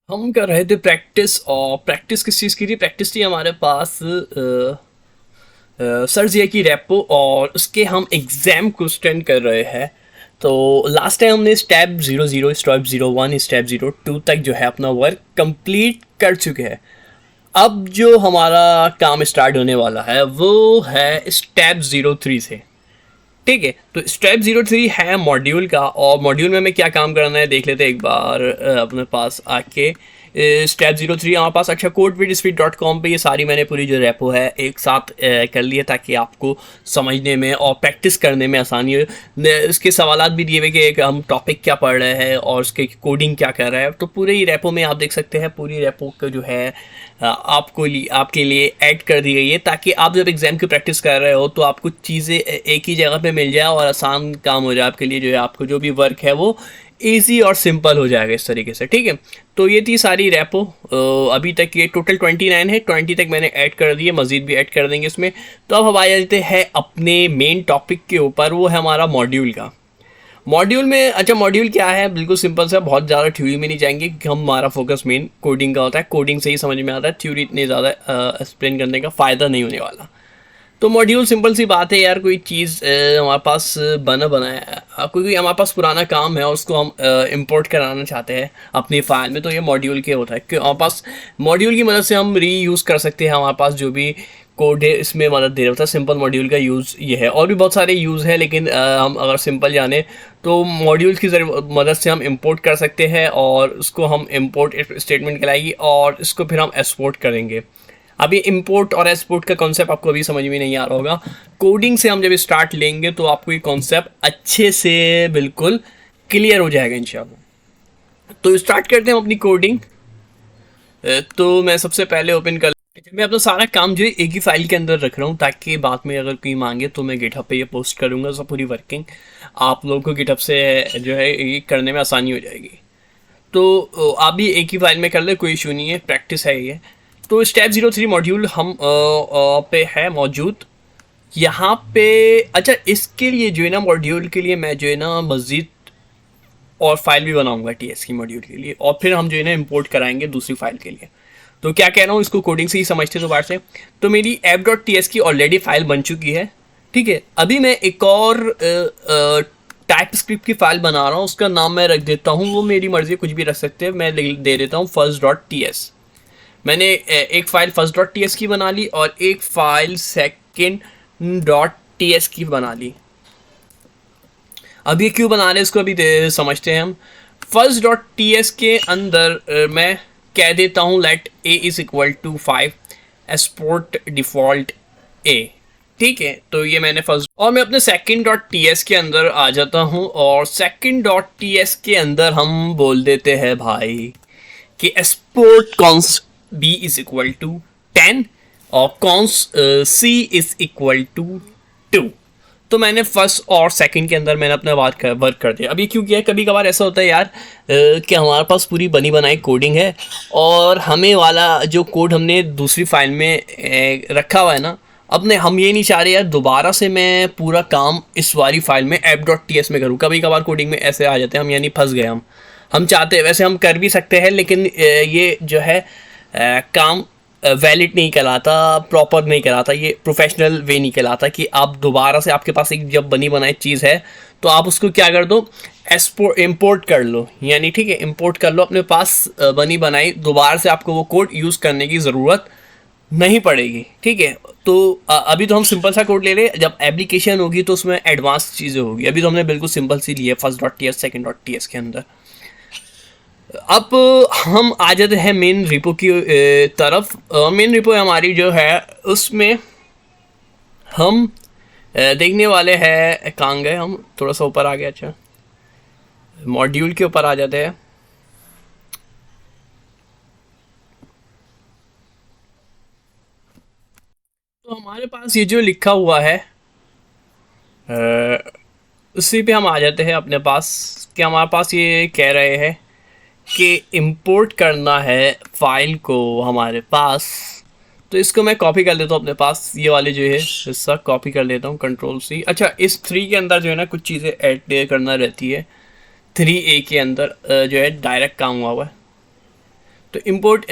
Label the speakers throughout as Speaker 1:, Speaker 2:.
Speaker 1: हम कर रहे थे प्रैक्टिस। और प्रैक्टिस किस चीज़ की थी? प्रैक्टिस थी हमारे पास सर्जिया की रेपो, और उसके हम एग्ज़ाम क्वेश्चन कर रहे हैं। तो लास्ट टाइम हमने स्टेप 00, स्टेप 01, स्टेप 02 तक जो है अपना वर्क कंप्लीट कर चुके हैं। अब जो हमारा काम स्टार्ट होने वाला है वो है स्टेप 03 से। ठीक है, तो स्टेप 03 है मॉड्यूल का, और मॉड्यूल में हमें क्या काम करना है देख लेते हैं एक बार अपने पास आके। स्टेप 03 हमारे पास, अच्छा, codewithspeed.com पे ये सारी मैंने पूरी जो रेपो है एक साथ कर ली है, ताकि आपको समझने में और प्रैक्टिस करने में आसानी हो। इसके सवालात भी दिए हुए कि हम टॉपिक क्या पढ़ रहे हैं और उसके कोडिंग क्या कर रहा है। तो पूरे ही रेपो में आप देख सकते हैं, पूरी रेपो का जो है आपके लिए ऐड कर दी गई है, ताकि आप जब एग्ज़ाम की प्रैक्टिस कर रहे हो तो आपको चीज़ें एक ही जगह पे मिल जाए और आसान काम हो जाए आपके लिए। जो है आपको जो भी वर्क है वो इजी और सिंपल हो जाएगा इस तरीके से। ठीक है, तो ये थी सारी रेपो। अभी तक ये टोटल 29 है, 20 तक मैंने ऐड कर दिए, मज़ीद भी ऐड कर देंगे इसमें। तो अब हम आ जाते हैं अपने मेन टॉपिक के ऊपर, वो है हमारा मॉड्यूल का। मॉड्यूल में, अच्छा, मॉड्यूल क्या है? बिल्कुल सिंपल सा, बहुत ज़्यादा थ्योरी में नहीं जाएंगे कि हम, हमारा फोकस मेन कोडिंग का होता है। कोडिंग से ही समझ में आता है, थ्योरी इतनी ज़्यादा एक्सप्लेन करने का फ़ायदा नहीं होने वाला। तो मॉड्यूल सिंपल सी बात है यार, कोई चीज़ हमारे पास बनाया है, कोई हमारे पास पुराना काम है और उसको हम इंपोर्ट कराना चाहते हैं अपनी फाइल में, तो ये मॉड्यूल के होता है कि हमारे पास मॉड्यूल की मदद से हम रीयूज़ कर सकते हैं। हमारे पास जो भी कोड है इसमें मदद दे रहा था। सिंपल मॉड्यूल का यूज़ ये है, और भी बहुत सारे यूज़ है, लेकिन हम अगर सिंपल जाने तो मॉड्यूल की मदद से हम इंपोर्ट कर सकते हैं, और उसको हम इंपोर्ट स्टेटमेंट कहलाएगी, और इसको फिर हम एक्सपोर्ट करेंगे। अभी इंपोर्ट और एक्सपोर्ट का कॉन्सेप्ट आपको अभी समझ में नहीं आ रहा होगा। कोडिंग से हम जब स्टार्ट लेंगे तो आपको ये कॉन्सेप्ट अच्छे से बिल्कुल क्लियर हो जाएगा इंशाल्लाह। तो स्टार्ट करते हैं हम अपनी कोडिंग। तो मैं सबसे पहले ओपन कर, मैं अपना सारा काम जो है एक ही फाइल के अंदर रख रहा हूँ, ताकि बाद में अगर कोई मांगे तो मैं गिटहब पे ये पोस्ट करूँगा। सब पूरी वर्किंग आप लोगों को गिटहब से जो है ये करने में आसानी हो जाएगी। तो आप भी एक ही फाइल में कर ले, कोई इशू नहीं है, प्रैक्टिस है ये। तो स्टेप 03 मॉड्यूल हम पे है मौजूद यहाँ पे। अच्छा, इसके लिए जो है ना, मॉड्यूल के लिए मैं जो है ना मज़ीद और फाइल भी बनाऊंगा टीएस की मॉड्यूल के लिए, और फिर हम जो है ना इंपोर्ट कराएंगे दूसरी फाइल के लिए। तो क्या कह रहा हूँ, इसको कोडिंग से ही समझते दोबारा से। तो मेरी app.ts की ऑलरेडी फाइल बन चुकी है। ठीक है, अभी मैं एक और टाइप स्क्रिप्ट की फाइल बना रहा हूँ, उसका नाम मैं रख देता हूँ, वो मेरी मर्जी, कुछ भी रख सकते हैं, मैं दे देता हूँ first.ts। मैंने एक फाइल first.ts की बना ली और एक फाइल second.ts की बना ली। अब ये क्यों बना रहे हैं इसको अभी समझते हैं हम। first.ts के अंदर मैं कह देता हूँ let a is equal to 5 export default a। ठीक है, तो ये मैंने फर्स्ट, और मैं अपने second.ts के अंदर आ जाता हूँ, और second.ts के अंदर हम बोल देते हैं भाई कि export const b is equal to 10 और const c is equal to 2। तो मैंने फर्स्ट और सेकंड के अंदर मैंने अपना वर्क कर दिया। अभी क्यों किया है, कभी कभार ऐसा होता है यार कि हमारे पास पूरी बनी बनाई कोडिंग है, और हमें वाला जो कोड हमने दूसरी फाइल में रखा हुआ है ना, अब हम ये नहीं चाह रहे यार दोबारा से मैं पूरा काम इस वाली फाइल में app.ts में करूँ। कभी कभार कोडिंग में ऐसे आ जाते हैं हम, यानी फंस गए हम चाहते हैं, वैसे हम कर भी सकते हैं, लेकिन ये जो है काम वैलिड नहीं कहलाता, प्रॉपर नहीं कहलाता, ये प्रोफेशनल वे नहीं कहलाता कि आप दोबारा से, आपके पास एक जब बनी बनाई चीज़ है तो आप उसको क्या कर दो, इम्पोर्ट कर लो, यानी ठीक है इम्पोर्ट कर लो अपने पास बनी बनाई, दोबारा से आपको वो कोड यूज़ करने की ज़रूरत नहीं पड़ेगी। ठीक है, तो अभी तो हम सिंपल सा कोड ले रहे हैं, जब एप्लीकेशन होगी तो उसमें एडवांस चीज़ें होगी। अभी तो हमने बिल्कुल सिंपल सी ली है first.ts second.ts के अंदर। अब हम आ जाते हैं मेन रिपो की तरफ। मेन रिपो हमारी जो है उसमें हम देखने वाले हैं, कहाँ गए हम, थोड़ा सा ऊपर आ गया। अच्छा, मॉड्यूल के ऊपर आ जाते हैं। तो हमारे पास ये जो लिखा हुआ है उसी पे हम आ जाते हैं अपने पास, कि हमारे पास ये कह रहे हैं कि इंपोर्ट करना है फाइल को हमारे पास। तो इसको मैं कॉपी कर लेता हूँ अपने पास, ये वाले जो है हिस्सा कॉपी कर लेता हूँ, Ctrl+C। अच्छा, इस 3 के अंदर जो है ना कुछ चीज़ें ऐड करना रहती है। 3A के अंदर जो है डायरेक्ट काम हुआ है, तो इम्पोर्ट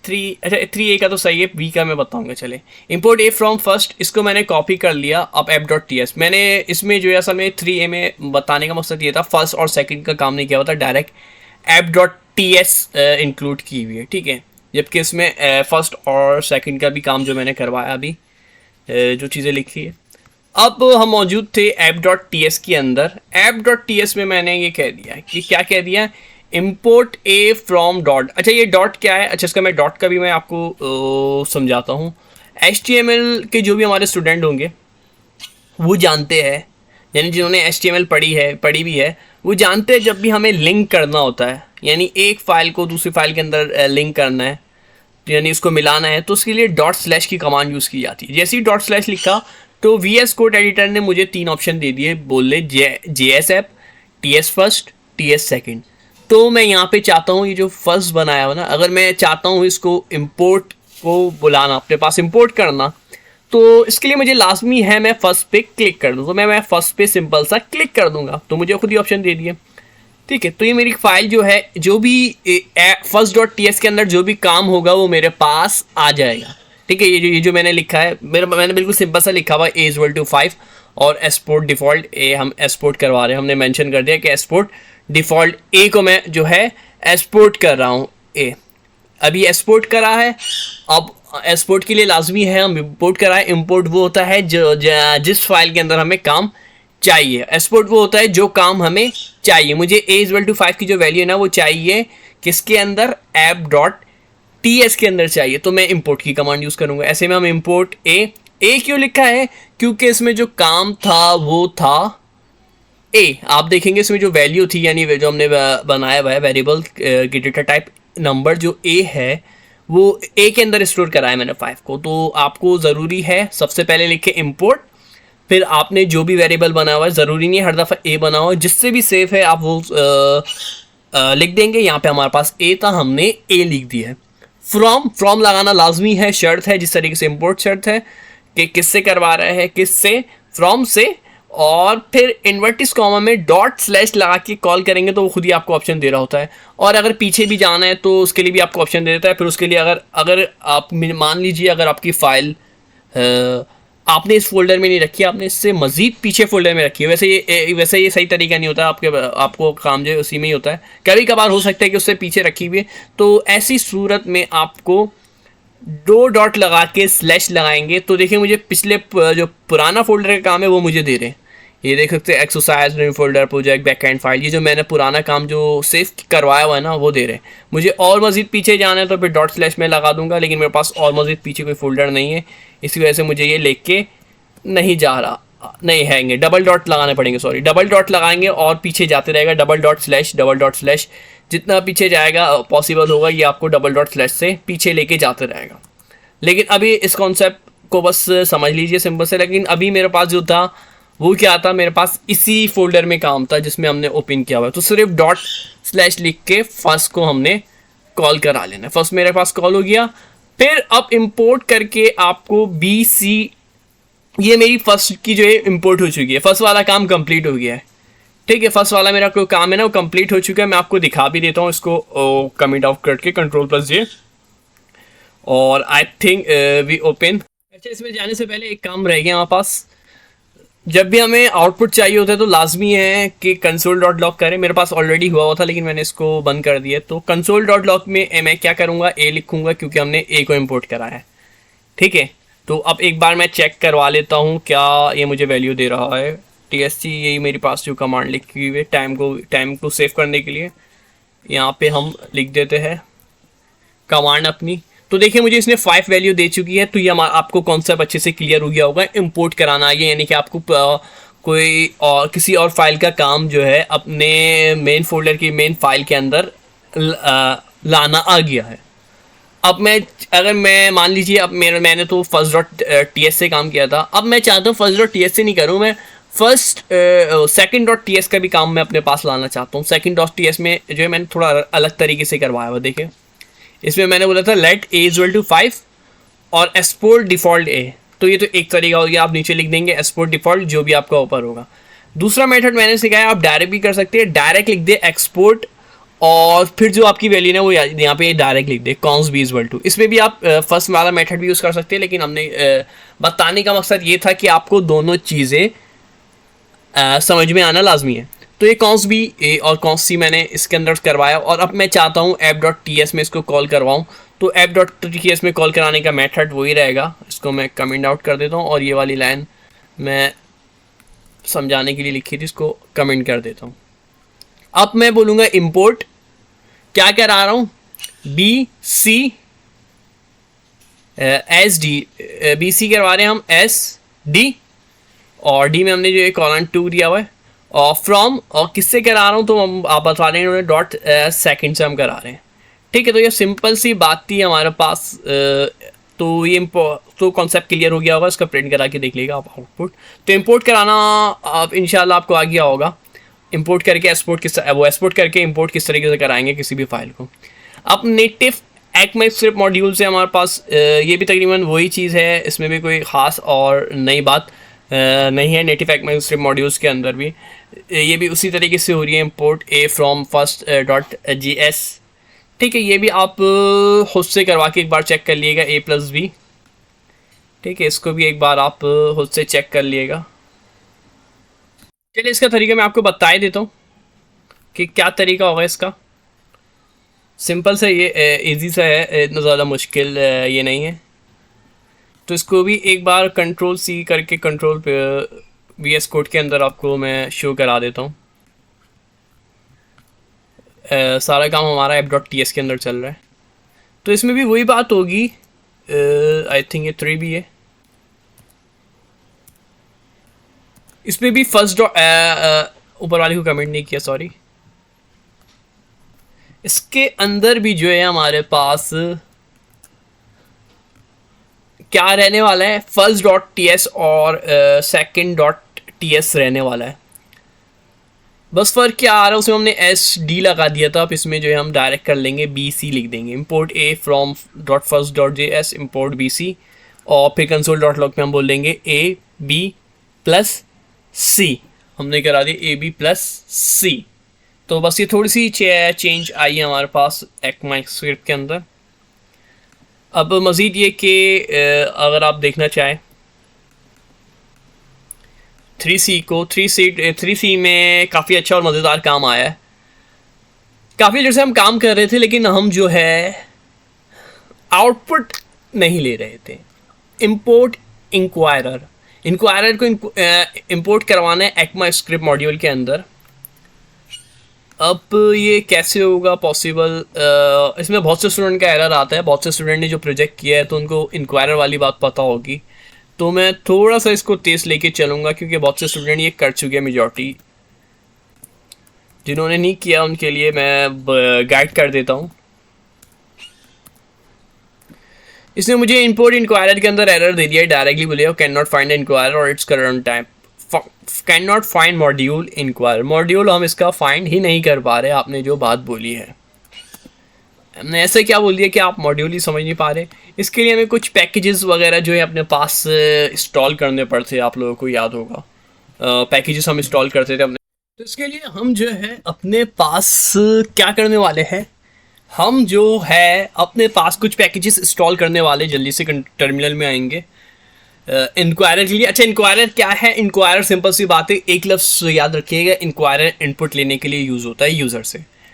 Speaker 1: थ्री ए का तो सही है, बी का मैं बताऊंगा। चले, इम्पोर्ट ए फ्रॉम फर्स्ट, इसको मैंने कॉपी कर लिया। अब ऐप डॉट टी एस, मैंने इसमें जो है असल में थ्री ए में बताने का मकसद ये था, फर्स्ट और सेकंड का काम नहीं किया होता, direct app dot T S include की हुई है, ठीक है। जबकि इसमें फर्स्ट और सेकंड का भी काम जो मैंने करवाया अभी, जो चीज़ें लिखी है। अब हम मौजूद थे ऐप डॉट टी एस के अंदर। ऐप डॉट टी एस में मैंने ये कह दिया कि क्या कह दिया, इम्पोर्ट ए फ्रॉम डॉट। अच्छा, ये डॉट क्या है? अच्छा, इसका मैं डॉट का भी मैं आपको समझाता हूँ। HTML के जो भी हमारे स्टूडेंट होंगे वो जानते हैं, यानी जिन्होंने HTML पढ़ी भी है, वो जानते हैं जब भी हमें लिंक करना होता है, यानी एक फ़ाइल को दूसरी फाइल के अंदर लिंक करना है, यानी इसको मिलाना है, तो उसके लिए डॉट स्लैश की कमांड यूज़ की जाती है। जैसे ही डॉट स्लैश लिखा तो VS कोड एडिटर ने मुझे 3 ऑप्शन दे दिए, बोले JS app, TS first, TS second. तो मैं यहाँ पे चाहता हूँ ये जो फर्स्ट बनाया हुआ ना, अगर मैं चाहता हूँ इसको इम्पोर्ट को बुलाना, अपने पास इम्पोर्ट करना, तो इसके लिए मुझे लाजमी है मैं फर्स्ट पे क्लिक कर दूँ। तो मैं फर्स्ट पे सिंपल सा क्लिक कर दूंगा, तो मुझे खुद ही ऑप्शन दे दिए, ठीक है। तो ये मेरी फाइल जो है, जो भी फर्स्ट डॉट टी एस के अंदर जो भी काम होगा वो मेरे पास आ जाएगा, ठीक है। ये जो मैंने लिखा है, मैंने बिल्कुल सिंपल सा लिखा हुआ ए इक्वल टू 5 और एक्सपोर्ट डिफ़ॉल्ट ए हम एक्सपोर्ट करवा रहे हैं। हमने मेंशन कर दिया कि एक्सपोर्ट डिफ़ॉल्ट ए को मैं जो है एक्सपोर्ट कर रहा हूँ। ए अभी एक्सपोर्ट करा है, अब एक्सपोर्ट के लिए लाजमी है हम इंपोर्ट कराएं। इंपोर्ट वो होता है जिस फाइल के अंदर हमें काम चाहिए, एक्सपोर्ट वो होता है जो काम हमें चाहिए। मुझे ए इक्वल टू 5 की जो वैल्यू है ना वो चाहिए किसके अंदर, ऐप डॉट टी एस के अंदर चाहिए, तो मैं इंपोर्ट की कमांड यूज़ करूँगा। ऐसे में हम इंपोर्ट ए क्यों लिखा है, क्योंकि इसमें जो काम था वो था ए। आप देखेंगे इसमें जो वैल्यू थी, यानी जो हमने बनाया हुआ है वेरिएबल की डेटा टाइप नंबर, जो ए है वो ए के अंदर स्टोर कराया मैंने 5 को। तो आपको ज़रूरी है सबसे पहले लिखे इंपोर्ट, फिर आपने जो भी वेरिएबल बना हुआ है, ज़रूरी नहीं है हर दफ़ा ए बना हो, जिससे भी सेफ है आप वो लिख देंगे। यहाँ पे हमारे पास ए था, हमने ए लिख दिया है। फ्रॉम लगाना लाजमी है, शर्त है, जिस तरीके से इंपोर्ट शर्त है कि किससे करवा रहा है, किससे, फ्रॉम से। और फिर इन्वर्टिस कॉमा में डॉट स्लैश लगा के कॉल करेंगे तो वो खुद ही आपको ऑप्शन दे रहा होता है। और अगर पीछे भी जाना है तो उसके लिए भी आपको ऑप्शन दे देता है। फिर उसके लिए अगर आप मान लीजिए अगर आपकी फ़ाइल आपने इस फोल्डर में नहीं रखी, आपने इससे मज़ीद पीछे फोल्डर में रखी है, वैसे ये सही तरीका नहीं होता, आपको काम जो है उसी में ही होता है। कभी कभार हो सकता है कि उससे पीछे रखी हुई है, तो ऐसी सूरत में आपको 2 डॉट लगा के स्लैश लगाएंगे। तो देखिए मुझे पिछले जो पुराना फोल्डर का काम है वो मुझे दे रहे हैं, ये देख सकते हैं exercise new folder project backend file, ये जो मैंने पुराना काम जो सेव करवाया हुआ है ना वो दे रहे हैं। मुझे और मज़ीद पीछे जाना है तो फिर डॉट स्लैश में लगा दूंगा, लेकिन मेरे पास और मज़ीद पीछे कोई फोल्डर नहीं है, इसी वजह से मुझे ये लेके के नहीं जा रहा, नहीं हैंगे, डबल डॉट लगाने पड़ेंगे, सॉरी डबल डॉट लगाएंगे और पीछे जाते रहेगा, डबल डॉट स्लैश जितना पीछे जाएगा पॉसिबल होगा ये आपको डबल डॉट स्लैश से पीछे लेके जाते रहेगा। लेकिन अभी इस कॉन्सेप्ट को बस समझ लीजिए सिंपल से। लेकिन अभी मेरे पास जो था वो क्या था, मेरे पास इसी फोल्डर में काम था जिसमें हमने ओपन किया हुआ है। तो सिर्फ डॉट स्लैश लिख के फर्स्ट को हमने कॉल करा लेना। फर्स्ट मेरे पास कॉल हो गया, फिर अब इंपोर्ट करके आपको BC, ये मेरी फर्स्ट की जो है इंपोर्ट हो चुकी है, फर्स्ट वाला काम कंप्लीट हो गया है, ठीक है। फर्स्ट वाला मेरा कोई काम है ना वो कंप्लीट हो चुका है। मैं आपको दिखा भी देता हूँ इसको कमिट ऑफ करके Ctrl+J, और आई थिंक वी ओपन। अच्छा, इसमें जाने से पहले एक काम रह गया हमारे पास, जब भी हमें आउटपुट चाहिए होता है तो लाजमी है कि console.log करें। मेरे पास ऑलरेडी हुआ था लेकिन मैंने इसको बंद कर दिया। तो console.log में मैं क्या करूँगा, ए लिखूँगा क्योंकि हमने ए को इंपोर्ट कराया है, ठीक है। तो अब एक बार मैं चेक करवा लेता हूँ क्या ये मुझे वैल्यू दे रहा है। TSC यही मेरे पास जो कमांड लिखी हुई है टाइम को सेव करने के लिए, यहाँ पे हम लिख देते हैं कमांड अपनी। तो देखिए मुझे इसने 5 वैल्यू दे चुकी है। तो ये आपको कॉन्सेप्ट अच्छे से क्लियर हो गया होगा। इंपोर्ट कराना ये यानी कि आपको कोई और किसी और फाइल का काम जो है अपने मेन फोल्डर की मेन फाइल के अंदर लाना आ गया है। अब मैं मान लीजिए अब मैंने तो फर्स्ट डॉट टी एस से काम किया था, अब मैं चाहता हूँ फर्स्ट डॉट टी एस से नहीं करूँ, मैं सेकंड डॉट टी एस का भी काम मैं अपने पास लाना चाहता हूँ। सेकंड डॉट टी एस में जो है मैंने थोड़ा अलग तरीके से करवाया हुआ। देखिए इसमें मैंने बोला था लेट ए इक्वल टू 5 और एक्सपोर्ट डिफ़ॉल्ट ए, तो ये तो एक तरीका हो गया, आप नीचे लिख देंगे एक्सपोर्ट डिफ़ॉल्ट जो भी आपका ऊपर होगा। दूसरा मेथड मैंने सिखाया, आप डायरेक्ट भी कर सकते हैं, डायरेक्ट लिख दे एक्सपोर्ट और फिर जो आपकी वैल्यू है वो यहाँ पे डायरेक्ट लिख दे कॉन्स बी इज टू। इसमें भी आप फर्स्ट वाला मेथड भी यूज़ कर सकते हैं, लेकिन हमने बताने का मकसद ये था कि आपको दोनों चीज़ें समझ में आना लाजमी है। तो ये कॉन्स बी ए और कॉन्स सी मैंने इसके अंदर करवाया, और अब मैं चाहता हूँ ऐप डॉट टी एस में इसको कॉल करवाऊँ। तो ऐप डॉट टी एस में कॉल कराने का मेथड वही रहेगा। इसको मैं कमेंट आउट कर देता हूँ, और ये वाली लाइन मैं समझाने के लिए लिखी थी, इसको कमेंट कर देता हूँ। अब मैं बोलूँगा इम्पोर्ट, क्या करा रहा हूँ, B C S D, B C करवा रहे हैं हम एस डी, और डी में हमने जो ये कॉलन 2 दिया हुआ है, और फ्रॉम, और किससे करा रहा हूँ तो हम आप बता रहे हैं डॉट सेकेंड से हम करा रहे हैं। ठीक है, तो ये सिंपल सी बात थी हमारे पास। तो ये तो कॉन्सेप्ट क्लियर हो गया होगा, इसका प्रिंट करा के देख लीजिएगा आप आउटपुट। तो इंपोर्ट कराना आप इंशाल्लाह आपको आ गया होगा। इंपोर्ट करके एक्सपोर्ट एक्सपोर्ट करके इंपोर्ट किस तरीके से कराएंगे किसी भी फाइल को। अब नेटिव ECMAScript मॉड्यूल से हमारे पास ये भी तकरीबन वही चीज़ है, इसमें भी कोई ख़ास और नई बात नहीं है। नेटिव ECMAScript मॉड्यूल्स के अंदर भी ये भी उसी तरीके से हो रही है, import A from first dot G S. ठीक है, ये भी आप खुद से करवा के एक बार चेक कर लिएगा, ए प्लस बी। ठीक है, इसको भी एक बार आप खुद से चेक कर लिएगा। चलिए, इसका तरीका मैं आपको बता ही देता हूँ कि क्या तरीका होगा इसका। सिंपल से ये इजी सा है, इतना ज़्यादा मुश्किल ये नहीं है। तो इसको भी एक बार कंट्रोल सी करके कंट्रोल पे VS कोड के अंदर आपको मैं शो करा देता हूँ। सारा काम हमारा app.ts के अंदर चल रहा है। तो इसमें भी वही बात होगी, आई थिंक ये 3 भी है। इसमें भी फर्स्ट डॉट, ऊपर वाले को कमेंट नहीं किया, सॉरी। इसके अंदर भी जो है हमारे पास क्या रहने वाला है, फर्स्ट डॉट ts और सेकंड डॉट ts रहने वाला है। बस फर्क क्या आ रहा है, उसमें हमने एस डी लगा दिया था। अब इसमें जो है हम डायरेक्ट कर लेंगे बी सी लिख देंगे, import A from dot first dot J S import B C, और फिर कंसोल डॉट लॉग में हम बोल देंगे ए बी प्लस सी। हमने करा दी ए बी प्लस सी। तो बस ये थोड़ी सी चेंज आई है हमारे पास ECMAScript के अंदर। अब मज़ीद ये कि अगर आप देखना चाहें 3C में काफ़ी अच्छा और मज़ेदार काम आया है। काफ़ी देर से हम काम कर रहे थे, लेकिन हम जो है आउटपुट नहीं ले रहे थे। इंपोर्ट इंक्वायरर को इंपोर्ट करवाना है ECMAScript मॉड्यूल के अंदर। अब ये कैसे होगा पॉसिबल, इसमें बहुत से स्टूडेंट का एरर आता है। बहुत से स्टूडेंट ने जो प्रोजेक्ट किया है तो उनको इंक्वायरर वाली बात पता होगी, तो मैं थोड़ा सा इसको तेज़ लेके चलूँगा, क्योंकि बहुत से स्टूडेंट ये कर चुके हैं। मेजॉरिटी जिन्होंने नहीं किया उनके लिए मैं गाइड कर देता हूँ। इसने मुझे इंपोर्ट इंक्वायरर के अंदर एरर दे दिया है, डायरेक्टली बोलिए कैन नॉट फाइंड इंक्वायरर और it's current time, can not find module inquire. Module हम इसका फाइंड ही नहीं कर पा रहे, आपने जो बात बोली है। हमने ऐसे क्या बोल दिया कि आप मॉड्यूल ही समझ नहीं पा रहे। इसके लिए हमें कुछ पैकेजेस वगैरह जो है अपने पास इंस्टॉल करने पड़ते, आप लोगों को याद होगा पैकेजेस हम इंस्टॉल करते थे अपने। तो इसके लिए हम जो है अपने पास क्या करने वाले हैं, हम जो है अपने पास कुछ पैकेजेस इंस्टॉल करने वाले, जल्दी से टर्मिनल में आएंगे इंक्वायरर के लिए। अच्छा, इंक्वायरर क्या है? इंक्वायरर सिंपल सी बात है, एक लफ्ज़ याद रखिएगा, इंक्वायरर इनपुट लेने के लिए यूज़ होता है।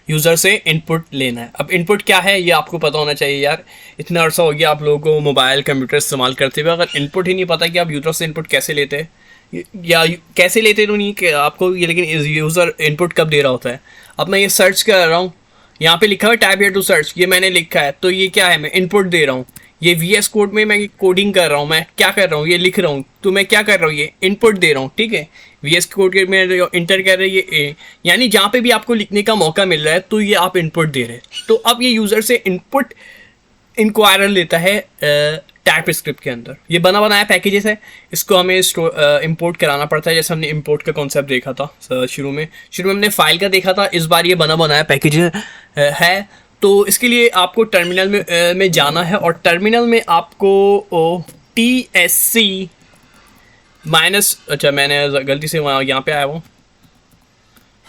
Speaker 1: यूज़र से इनपुट लेना है। अब इनपुट क्या है ये आपको पता होना चाहिए यार, इतना अर्सा हो गया आप लोगों को मोबाइल कंप्यूटर इस्तेमाल करते हुए, अगर इनपुट ही नहीं पता कि आप यूज़र से इनपुट कैसे लेते हैं या कैसे लेते तो नहीं कि आपको ये, लेकिन यूज़र इनपुट कब दे रहा होता है। अब मैं ये सर्च कर रहा हूँ, यहाँ पे लिखा है टाइप हियर टू सर्च, ये मैंने लिखा है, तो ये क्या है, मैं इनपुट दे रहा हूँ। ये VS कोड में मैं कोडिंग कर रहा हूँ, मैं क्या कर रहा हूँ, ये लिख रहा हूँ, तो मैं क्या कर रहा हूँ, ये इनपुट दे रहा हूँ। ठीक है, VS कोड के में इंटर कर रहे हैं ये, यानी जहाँ पे भी आपको लिखने का मौका मिल रहा है तो ये आप इनपुट दे रहे हैं। तो अब ये यूज़र से इनपुट इंक्वायरर लेता है टाइपस्क्रिप्ट के अंदर। ये बना बनाया पैकेजेस है, इसको हमें इंपोर्ट कराना पड़ता है। जैसे हमने इंपोर्ट का कॉन्सेप्ट देखा था शुरू में हमने फाइल का देखा था, इस बार ये बना बनाया पैकेज है। तो इसके लिए आपको टर्मिनल में जाना है, और टर्मिनल में आपको TSC माइनस, अच्छा मैंने गलती से यहाँ पे आया हूँ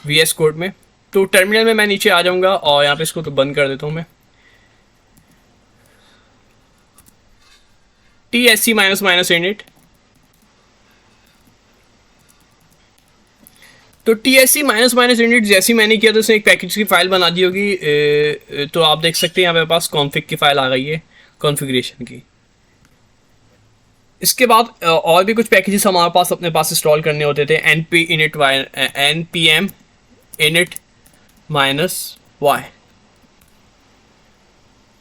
Speaker 1: VS कोड में, तो टर्मिनल में मैं नीचे आ जाऊंगा और यहाँ पे इसको तो बंद कर देता हूँ मैं। TSC minus minus init. तो TSC माइनस माइनस इनिट जैसे मैंने किया तो उसने एक पैकेज की फाइल बना दी होगी। तो आप देख सकते हैं यहाँ पे पास कॉन्फ़िग की फाइल आ गई है, कॉन्फ़िगरेशन की। इसके बाद और भी कुछ पैकेजेस हमारे पास अपने पास इंस्टॉल करने होते थे। npm init माइनस y,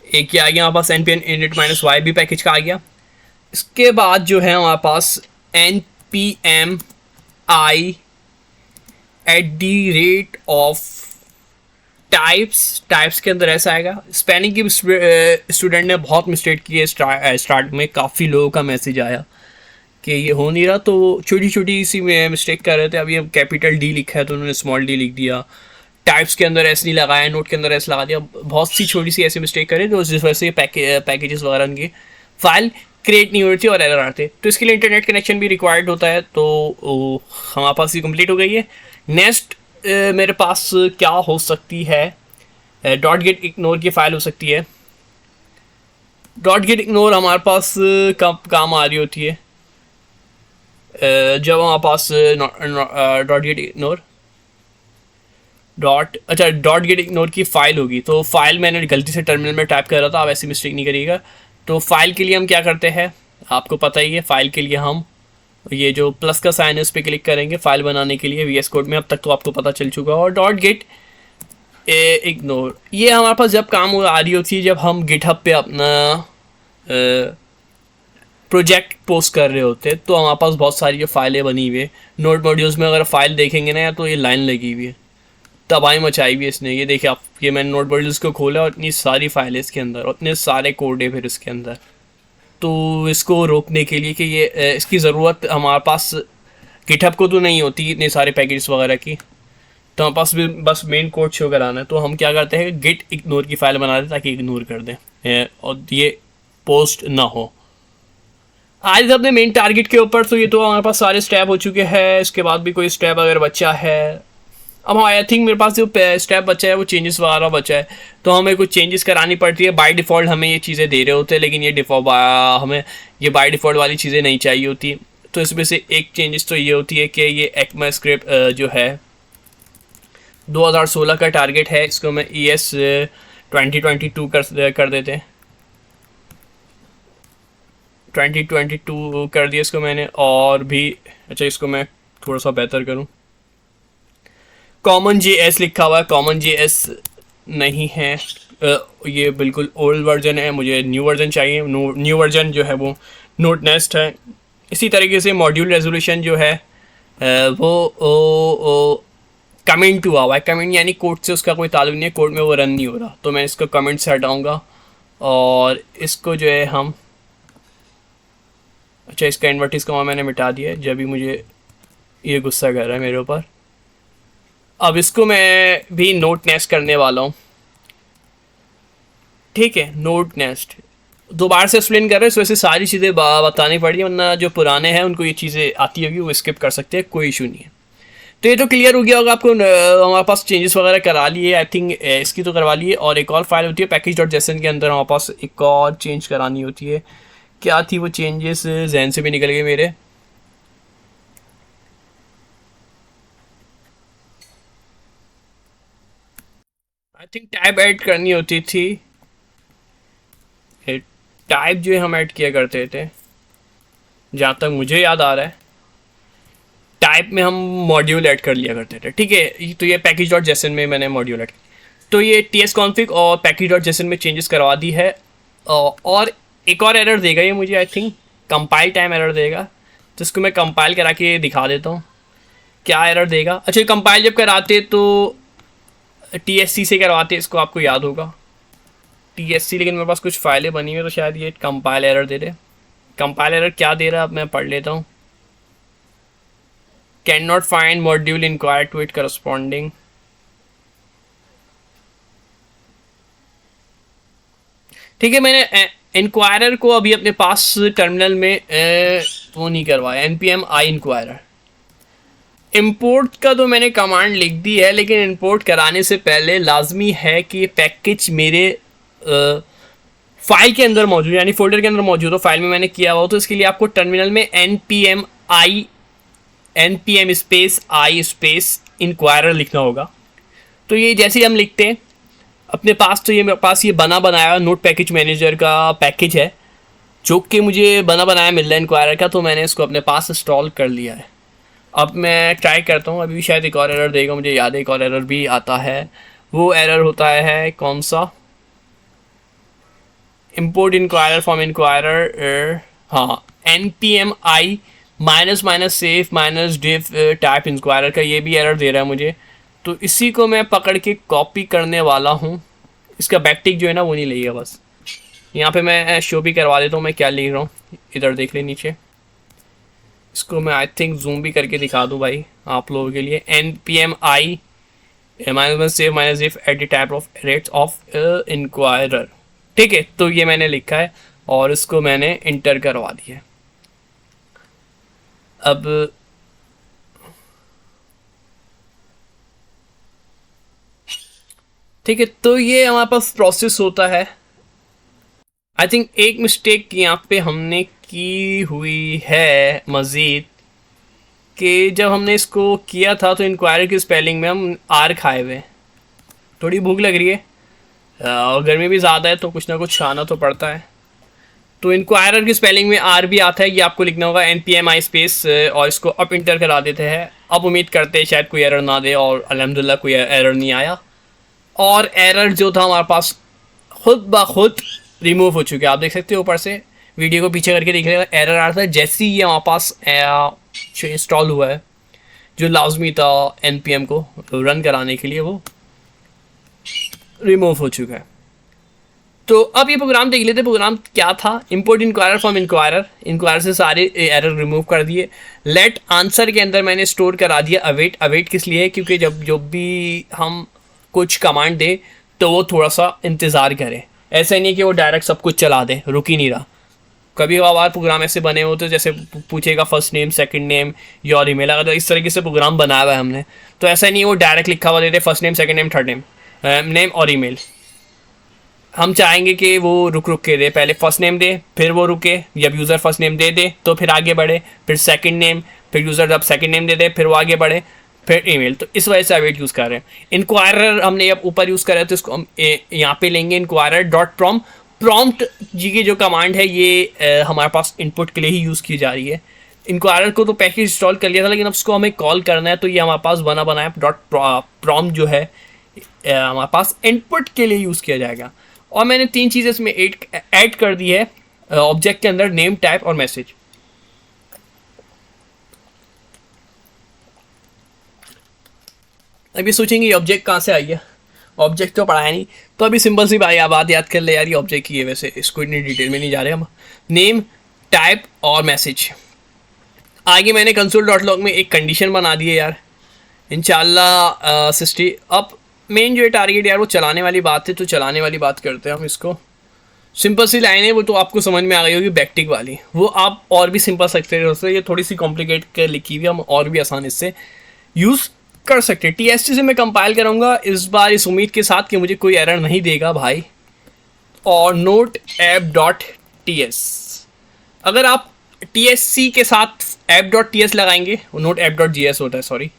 Speaker 1: एक ही आ गया हमारे पास। npm init माइनस y भी पैकेज का आ गया। इसके बाद जो है हमारे पास npm i @ टाइप्स के अंदर ऐसा आएगा। स्पेलिंग की स्टूडेंट ने बहुत मिस्टेक की है स्टार्ट में, काफ़ी लोगों का मैसेज आया कि ये हो नहीं रहा, तो छोटी छोटी सी मिस्टेक कर रहे थे। अभी हम कैपिटल D लिखा है तो उन्होंने स्मॉल d लिख दिया, टाइप्स के अंदर ऐसे नहीं लगाया, नोट के अंदर ऐसे लगा दिया, बहुत सी छोटी सी ऐसी मिस्टेक करे तो जिस वजह से पैकेजेस वगैरह उनकी फाइल क्रिएट नहीं हो रही थी और एरर आते। तो इसके लिए इंटरनेट कनेक्शन भी रिक्वायर्ड होता है। तो हमारे पास ये कंप्लीट हो गई है। नेक्स्ट मेरे पास क्या हो सकती है, डॉट गेट इग्नोर की फाइल हो सकती है। डॉट गेट इग्नोर हमारे पास कब काम आ रही होती है, जब हमारे पास dot git ignore dot git ignore की फाइल होगी। तो फाइल मैंने गलती से टर्मिनल में टाइप कर रहा था, आप ऐसी मिस्टेक नहीं करिएगा। तो फाइल के लिए हम क्या करते हैं, आपको पता ही है। फाइल के लिए हम ये जो प्लस का साइन है उस पर क्लिक करेंगे फाइल बनाने के लिए VS कोड में, अब तक तो आपको पता चल चुका है। और डॉट गेट इग्नोर ये हमारे पास जब काम आ रही होती है, जब हम गिटहब पे अपना प्रोजेक्ट पोस्ट कर रहे होते हैं, तो हमारे पास बहुत सारी जो फाइलें बनी हुई है नोड मॉड्यूल्स में। अगर फाइल देखेंगे ना, तो ये लाइन लगी हुई है, तबाही मचाई हुई है इसने। ये देखिए आप, ये मैंने नोड मॉड्यूल्स को खोला और इतनी सारी फाइलें इसके अंदर और इतने सारे कोड है फिर इसके अंदर। तो इसको रोकने के लिए कि ये इसकी ज़रूरत हमारे पास गिटहब को तो नहीं होती इतने सारे पैकेजेस वगैरह की, तो हमारे पास भी बस मेन कोड शो कराना है। तो हम क्या करते हैं, गिट इग्नोर की फाइल बना दें ताकि इग्नोर कर दें और ये पोस्ट ना हो। आज अपने मेन टारगेट के ऊपर। तो ये तो हमारे पास सारे स्टेप हो चुके हैं। इसके बाद भी कोई स्टेप अगर बचा है, अब आई थिंक मेरे पास जो स्टेप बचा है वो चेंजेस वगैरह बचा है, तो हमें कुछ चेंजेस करानी पड़ती है। बाय डिफ़ॉल्ट हमें ये चीज़ें दे रहे होते हैं, लेकिन ये हमें ये बाय डिफ़ॉल्ट वाली चीज़ें नहीं चाहिए होती। तो इसमें से एक चेंजेस तो ये होती है कि ये ECMAScript जो है 2016 का टारगेट है, इसको मैं ES 2022 कर देते हैं। 2022 कर दिया इसको मैंने। और भी अच्छा, इसको मैं थोड़ा सा बेहतर करूँ। कॉमन JS लिखा हुआ है, कॉमन JS नहीं है, ये बिल्कुल ओल्ड वर्जन है, मुझे न्यू वर्जन चाहिए। न्यू वर्जन जो है वो नोट नेस्ट है। इसी तरीके से मॉड्यूल रेजोल्यूशन जो है वो कमेंट हुआ हुआ है। कमेंट यानी कोड से उसका कोई ताल्लुक नहीं है, कोड में वो रन नहीं हो रहा, तो मैं इसको कमेंट से हटाऊँगा और इसको जो है हम, अच्छा इसका इन्वर्टिस का मैंने मिटा दिया है जब भी मुझे ये गुस्सा कर रहा है मेरे ऊपर। अब इसको मैं भी नोट नेस्ट करने वाला हूँ, ठीक है। नोट नेस्ट दोबारा से एक्सप्लेन कर रहे हैं, इस वजह से सारी चीज़ें बतानी पड़ी, वरना जो पुराने हैं उनको ये चीज़ें आती होगी वो स्किप कर सकते हैं, कोई इशू नहीं है। तो ये तो क्लियर हो गया होगा आपको। हमारे पास चेंजेस वगैरह करा लिए, आई थिंक इसकी तो करवा लिए। और एक और फाइल होती है package.json के अंदर, हमारे पास एक और चेंज करानी होती है। क्या थी वो चेंजेस, जहन से भी निकल गए मेरे। आई थिंक टाइप ऐड करनी होती थी। टाइप जो है हम ऐड किया करते थे, जहाँ तक मुझे याद आ रहा है टाइप में हम मॉड्यूल ऐड कर लिया करते थे, ठीक है। तो ये package.json में मैंने मॉड्यूल ऐड, तो ये tsconfig और package.json में चेंजेस करवा दी है। और एक और एरर देगा ये मुझे, I think compile time error देगा, तो इसको मैं कंपाइल करा के दिखा देता हूँ क्या एरर देगा। अच्छा, कंपाइल जब कराते तो TSC से करवाते, इसको आपको याद होगा TSC, लेकिन मेरे पास कुछ फाइलें बनी हुई तो शायद ये कंपाइल एरर दे दे। कंपाइल एरर क्या दे रहा है अब मैं पढ़ लेता हूँ। Can not find module inquire to it corresponding. ठीक है, मैंने इंक्वायरर को अभी अपने पास टर्मिनल में वो नहीं करवाया, npm i इंक्वायरर। इंपोर्ट का तो मैंने कमांड लिख दी है, लेकिन इंपोर्ट कराने से पहले लाजमी है कि पैकेज मेरे फाइल के अंदर मौजूद, यानी फोल्डर के अंदर मौजूद हो, फाइल में मैंने किया हुआ हो। तो इसके लिए आपको टर्मिनल में npm space i space inquirer लिखना होगा। तो ये जैसे ही हम लिखते हैं अपने पास, तो ये मेरे पास ये बना बनाया नोट पैकेज मैनेजर का पैकेज है, जो कि मुझे बना बनाया मिल रहा है इंक्वायरर का। तो मैंने इसको अपने पास इंस्टॉल कर लिया है। अब मैं ट्राई करता हूँ, अभी भी शायद एक और एरर देगा, मुझे याद है एक और एरर भी आता है। वो एरर होता है कौन सा, import inquirer from inquirer, हाँ npm i -save -div type inquirer का ये भी एरर दे रहा है मुझे। तो इसी को मैं पकड़ के कॉपी करने वाला हूँ। इसका बैकटिक जो है ना वो नहीं लगेगा। बस यहाँ पे मैं शो भी करवा देता हूँ मैं क्या लिख रहा हूँ, इधर देख ले नीचे। इसको मैं आई थिंक जूम भी करके दिखा दूँ भाई आप लोगों के लिए। npm i -save -div at the type of rates of inquirer, ठीक है। तो ये मैंने लिखा है और इसको मैंने इंटर करवा दिया। अब ठीक है, तो ये हमारे पास प्रोसेस होता है। आई थिंक एक मिस्टेक यहाँ पे हमने की हुई है मज़ीद, कि जब हमने इसको किया था तो इंक्वायरी की स्पेलिंग में हम आर खाए हुए। थोड़ी भूख लग रही है और गर्मी भी ज़्यादा है, तो कुछ ना कुछ खाना तो पड़ता है। तो इंक्वायरर की स्पेलिंग में आर भी आता है, ये आपको लिखना होगा npm i स्पेस, और इसको अब इंटर करा देते हैं। अब उम्मीद करते हैं शायद कोई एरर ना दे, और अल्हम्दुलिल्लाह कोई एरर नहीं आया। और एरर जो था हमारे पास खुद ब खुद रिमूव हो चुके हैं। आप देख सकते हो ऊपर से, वीडियो को पीछे करके देख लेगा, एरर आ रहा था जैसे ही ये हमारे पास इंस्टॉल हुआ है, जो लाजमी था npm को रन कराने के लिए, वो रिमूव हो चुका है। तो अब ये प्रोग्राम देख लेते हैं, प्रोग्राम क्या था। Import inquirer from inquirer, inquirer से सारे एरर रिमूव कर दिए। लेट आंसर के अंदर मैंने स्टोर करा दिया अवेट। अवेट किस लिए, क्योंकि जब भी हम कुछ कमांड दे तो वो थोड़ा सा इंतज़ार करे। ऐसा नहीं कि वो डायरेक्ट सब कुछ चला दे, रुक ही नहीं रहा। कभी कभार प्रोग्राम ऐसे बने होते तो जैसे पूछेगा first name second name your email, अगर इस तरीके से प्रोग्राम बनाया हुआ है हमने, तो ऐसा नहीं है वो डायरेक्ट लिखा हुआ देते first name second name third name और ईमेल। हम चाहेंगे कि वो रुक के दे, पहले फर्स्ट नेम दे फिर वो रुके, जब यूज़र फर्स्ट नेम दे दे तो फिर आगे बढ़े, फिर सेकंड नेम, फिर यूज़र जब सेकंड नेम दे दे फिर वो आगे बढ़े, फिर ईमेल। तो इस वजह से अवेट यूज़ कर रहे हैं। इंक्वायरर हमने अब ऊपर यूज़ करा है, तो इसको हम यहाँ पे लेंगे इंक्वायरर डॉट प्रॉम्प्ट जी की जो कमांड है ये हमारे पास इनपुट के लिए ही यूज़ की जा रही है। इंक्वायरर को तो पैकेज इंस्टॉल कर लिया था, लेकिन अब उसको हमें कॉल करना है, तो ये हमारे पास बना बनाया डॉट प्रॉम्प्ट जो है हमारे पास इनपुट के लिए यूज़ किया जाएगा। और मैंने तीन चीज़ें इसमें ऐड कर दी है ऑब्जेक्ट के अंदर, नेम टाइप और मैसेज। अभी सोचेंगे ये ऑब्जेक्ट कहाँ से आई है, ऑब्जेक्ट तो पढ़ाया नहीं, तो अभी सिंपल सी बात याद कर ले यार, ये ऑब्जेक्ट की है। वैसे इसको इतनी डिटेल में नहीं जा रहे हम। नेम टाइप और मैसेज। आगे मैंने console.log में एक कंडीशन बना दी है यार, इंशाल्लाह सिस्टी। अब मेन जो है टारगेट यार वो चलाने वाली बात है, तो चलाने वाली बात करते हैं हम। इसको सिंपल सी लाइन है, वो तो आपको समझ में आ गई होगी बैकटिक वाली, वो आप और भी सिंपल सकते हो। ये थोड़ी सी कॉम्प्लिकेट कर लिखी हुई, हम और भी आसान इससे यूज़ कर सकते हैं। TST से मैं कंपाइल कराऊंगा इस बार, इस उम्मीद के साथ कि मुझे कोई एरर नहीं देगा भाई। और नोट ऐप डॉट ts, अगर आप TSC के साथ ऐप डॉट ts लगाएंगे, नोट ऐप डॉट GS होता है सॉरी,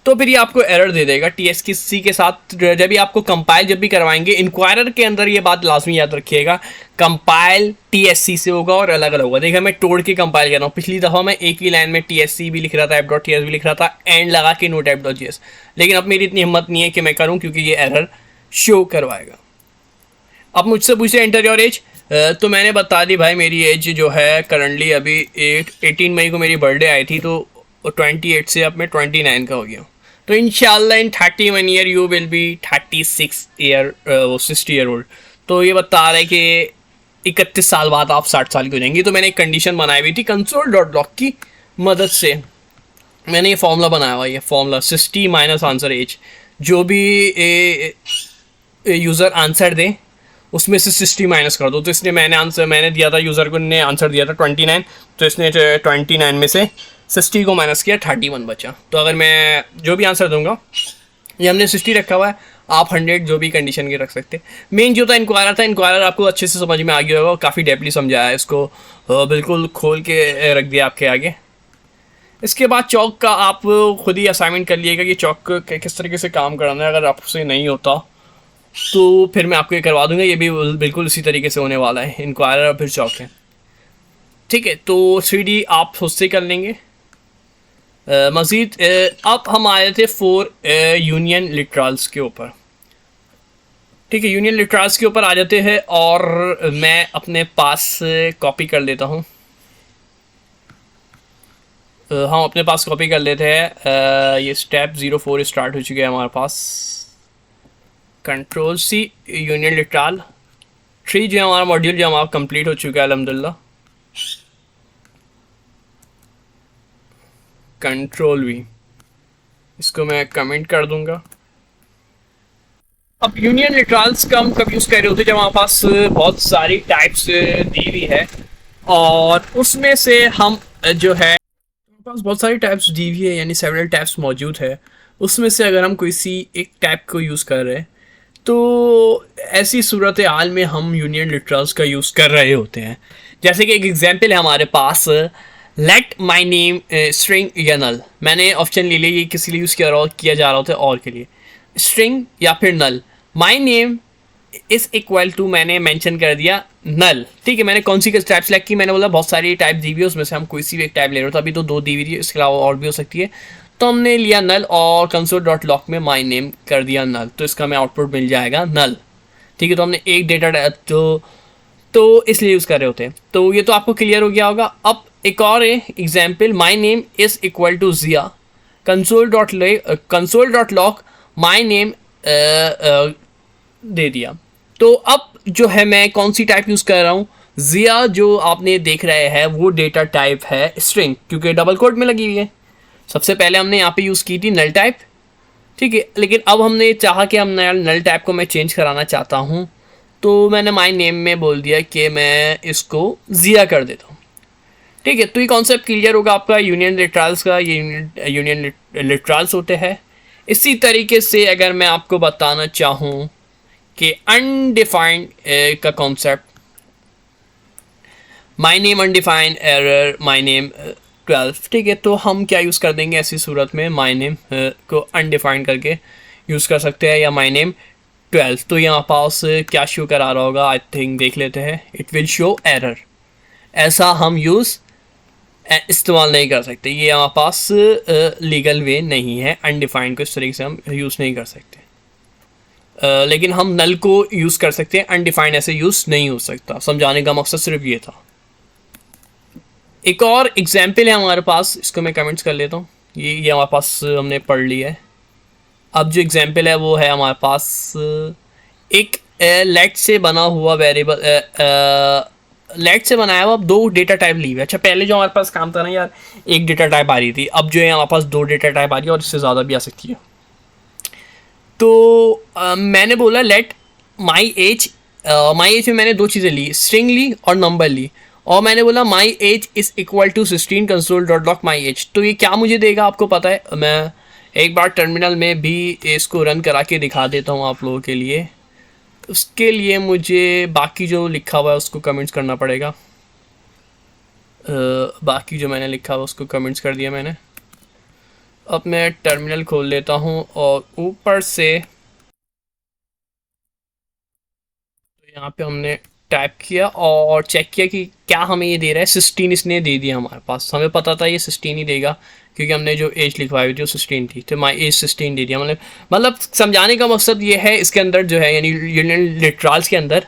Speaker 1: तो फिर ये आपको एरर दे देगा। TSC के साथ जब भी आपको कंपाइल जब भी करवाएंगे, इंक्वायरर के अंदर ये बात लाजमी याद रखिएगा, कंपाइल TSC से होगा और अलग अलग होगा। देखिए मैं तोड़ के कंपाइल कर रहा हूँ, पिछली दफ़ा मैं एक ही लाइन में TSC भी लिख रहा था, ऐप डॉट ts भी लिख रहा था, एंड लगा के नोट ऐप डॉट GS, लेकिन अब मेरी इतनी हिम्मत नहीं है कि मैं करूँ, क्योंकि ये एरर शो करवाएगा। अब मुझसे पूछे एंटर योर एज, तो मैंने बता दी भाई मेरी एज जो है करंटली अभी 18 मई को मेरी बर्थडे आई थी, तो 28 से अब मैं 29 का हो गया। तो इंशाल्लाह इन 31 year you will be 36 year 60 year old. तो ये बता रहे कि 31 साल बाद आप 60 साल की हो जाएंगी। तो मैंने एक कंडीशन बनाई हुई थी console.log की मदद से, मैंने ये फॉर्मूला बनाया हुआ, ये फॉर्मूला 60 माइनस आंसर एज, जो भी यूज़र आंसर दे उसमें से 60 माइनस कर दो। तो इसने मैंने दिया था यूज़र को, ने आंसर दिया था 29, तो इसने 29 में से 60 को माइनस किया 31 बचा। तो अगर मैं जो भी आंसर दूंगा, ये हमने 60 रखा हुआ है, आप 100 जो भी कंडीशन के रख सकते हैं। मेन जो था इंक्वायरर था, इंक्वायरर आपको अच्छे से समझ में आ गया होगा, काफ़ी डेपली समझाया है इसको, बिल्कुल खोल के रख दिया आपके आगे। इसके बाद चौक का आप खुद ही असाइनमेंट कर लिएगा कि चौक किस तरीके से काम कराना है। अगर आपसे नहीं होता तो फिर मैं आपको ये करवा दूंगा, ये भी बिल्कुल इसी तरीके से होने वाला है, इंक्वायरर और फिर चौक है। ठीक है, तो 3D आप खुद से कर लेंगे। मज़ीद अब हम आए थे 4 यूनियन लिटरल्स के ऊपर। ठीक है, यूनियन लिटरल्स के ऊपर आ जाते हैं और मैं अपने पास कॉपी कर लेता हूँ। हम अपने पास कॉपी कर लेते हैं। ये स्टेप 04 स्टार्ट हो चुके हैं हमारे पास। कंट्रोल सी यूनियन लिटरल 3 जो है हमारा मॉड्यूल जो हमारा कंप्लीट हो चुका है अल्हम्दुलिल्लाह। कंट्रोल वी, इसको मैं कमेंट कर दूंगा। अब यूनियन लिटरल्स का हम कब यूज़ कर रहे होते हैं जब हमारे पास बहुत सारी टाइप्स दी हुई है और उसमें से हम जो है हमारे पास बहुत सारी टाइप्स दी हुई है, यानी सेवरल टाइप्स मौजूद है। उसमें से अगर हम किसी एक टाइप को यूज़ कर रहे हैं तो ऐसी सूरत हाल में हम यूनियन लिटरल्स का यूज़ कर रहे होते हैं। जैसे कि एक एग्जांपल है हमारे पास, लेट माई नेम स्ट्रिंग या नल। मैंने ऑप्शन ले लिया, ये किसी लिए यूज़ किया जा रहा होता है और के लिए, स्ट्रिंग या फिर null. My name is equal to मैंने मेंशन कर दिया नल। ठीक है, मैंने कौन सी टाइप सेलेक्ट की, मैंने बोला बहुत सारी टाइप दी हुई है, उसमें से हम कोई सी भी एक टाइप ले रहे हो। तो अभी तो 2 दी हुई है, इसके अलावा और भी हो सकती है। तो हमने लिया नल और कंसोल डॉट लॉग में माई नेम कर दिया नल, तो इसका हमें आउटपुट मिल जाएगा नल। ठीक है, तो हमने एक डेटा तो इसलिए यूज़ कर रहे होते हैं। तो ये तो आपको क्लियर हो गया होगा। अब एक और example, my name is equal to Jiya, console dot log my name दे दिया। तो अब जो है मैं कौन सी टाइप यूज़ कर रहा हूँ, जिया जो आपने देख रहे हैं वो डेटा टाइप है स्ट्रिंग, क्योंकि डबल कोट में लगी हुई है। सबसे पहले हमने यहाँ पे यूज़ की थी नल टाइप। ठीक है, लेकिन अब हमने चाहा कि हम नल टाइप को मैं चेंज कराना चाहता हूँ, तो मैंने माई नेम में बोल दिया कि मैं इसको जिया कर देता हूँ। ठीक है, तो ये कॉन्सेप्ट क्लियर होगा आपका यूनियन लिटरल्स का। ये यूनियन लिटरल्स होते हैं। इसी तरीके से अगर मैं आपको बताना चाहूँ कि अनडिफाइंड का concept, my name undefined error my name 12। ठीक है, तो हम क्या यूज़ कर देंगे ऐसी सूरत में, माई नेम को अनडिफाइंड करके यूज़ कर सकते हैं, या माई नेम 12। तो यहाँ पास क्या शो करा रहा होगा, आई थिंक देख लेते हैं। It will show error. ऐसा हम इस्तेमाल नहीं कर सकते, ये हमारे पास लीगल वे नहीं है। अनडिफाइंड को इस तरीके से हम यूज़ नहीं कर सकते। लेकिन हम नल को यूज़ कर सकते हैं, अनडिफाइंड ऐसे यूज़ नहीं हो सकता। समझाने का मकसद सिर्फ ये था। एक और एग्जाम्पल है हमारे पास, इसको मैं कमेंट्स कर लेता हूँ। ये हमारे पास हमने पढ़ लिया है। अब जो एग्जाम्पल है वो है हमारे पास एक लेट से बना हुआ वेरिएबल, लेट से बनाया हुआ 2 डेटा टाइप ली हुई है। अच्छा, पहले जो हमारे पास काम था ना यार, एक डेटा टाइप आ रही थी, अब जो है हमारे पास 2 डेटा टाइप आ रही है और इससे ज़्यादा भी आ सकती है। तो मैंने बोला लेट माई एज में मैंने 2 चीज़ें ली, स्ट्रिंग ली और नंबर ली, और मैंने बोला my age is equal to 16 console dot log my age. तो ये क्या मुझे देगा आपको पता है? मैं एक बार टर्मिनल में भी इसको रन करा के दिखा देता हूँ आप लोगों के लिए। उसके लिए मुझे बाकी जो लिखा हुआ है उसको कमेंट्स करना पड़ेगा। बाकी जो मैंने लिखा हुआ उसको कमेंट्स कर दिया मैंने। अब मैं टर्मिनल खोल लेता हूँ और ऊपर से तो यहाँ पे हमने टाइप किया और चेक किया कि क्या हमें ये दे रहा है। 16 इसने दे दिया हमारे पास। हमें पता था ये 16 ही देगा क्योंकि हमने जो एज लिखवाई हुई थी वो 16 थी, तो माई एज 16 दे दिया। मतलब समझाने का मकसद ये है, इसके अंदर जो है यानी यूनियन लिटरल्स के अंदर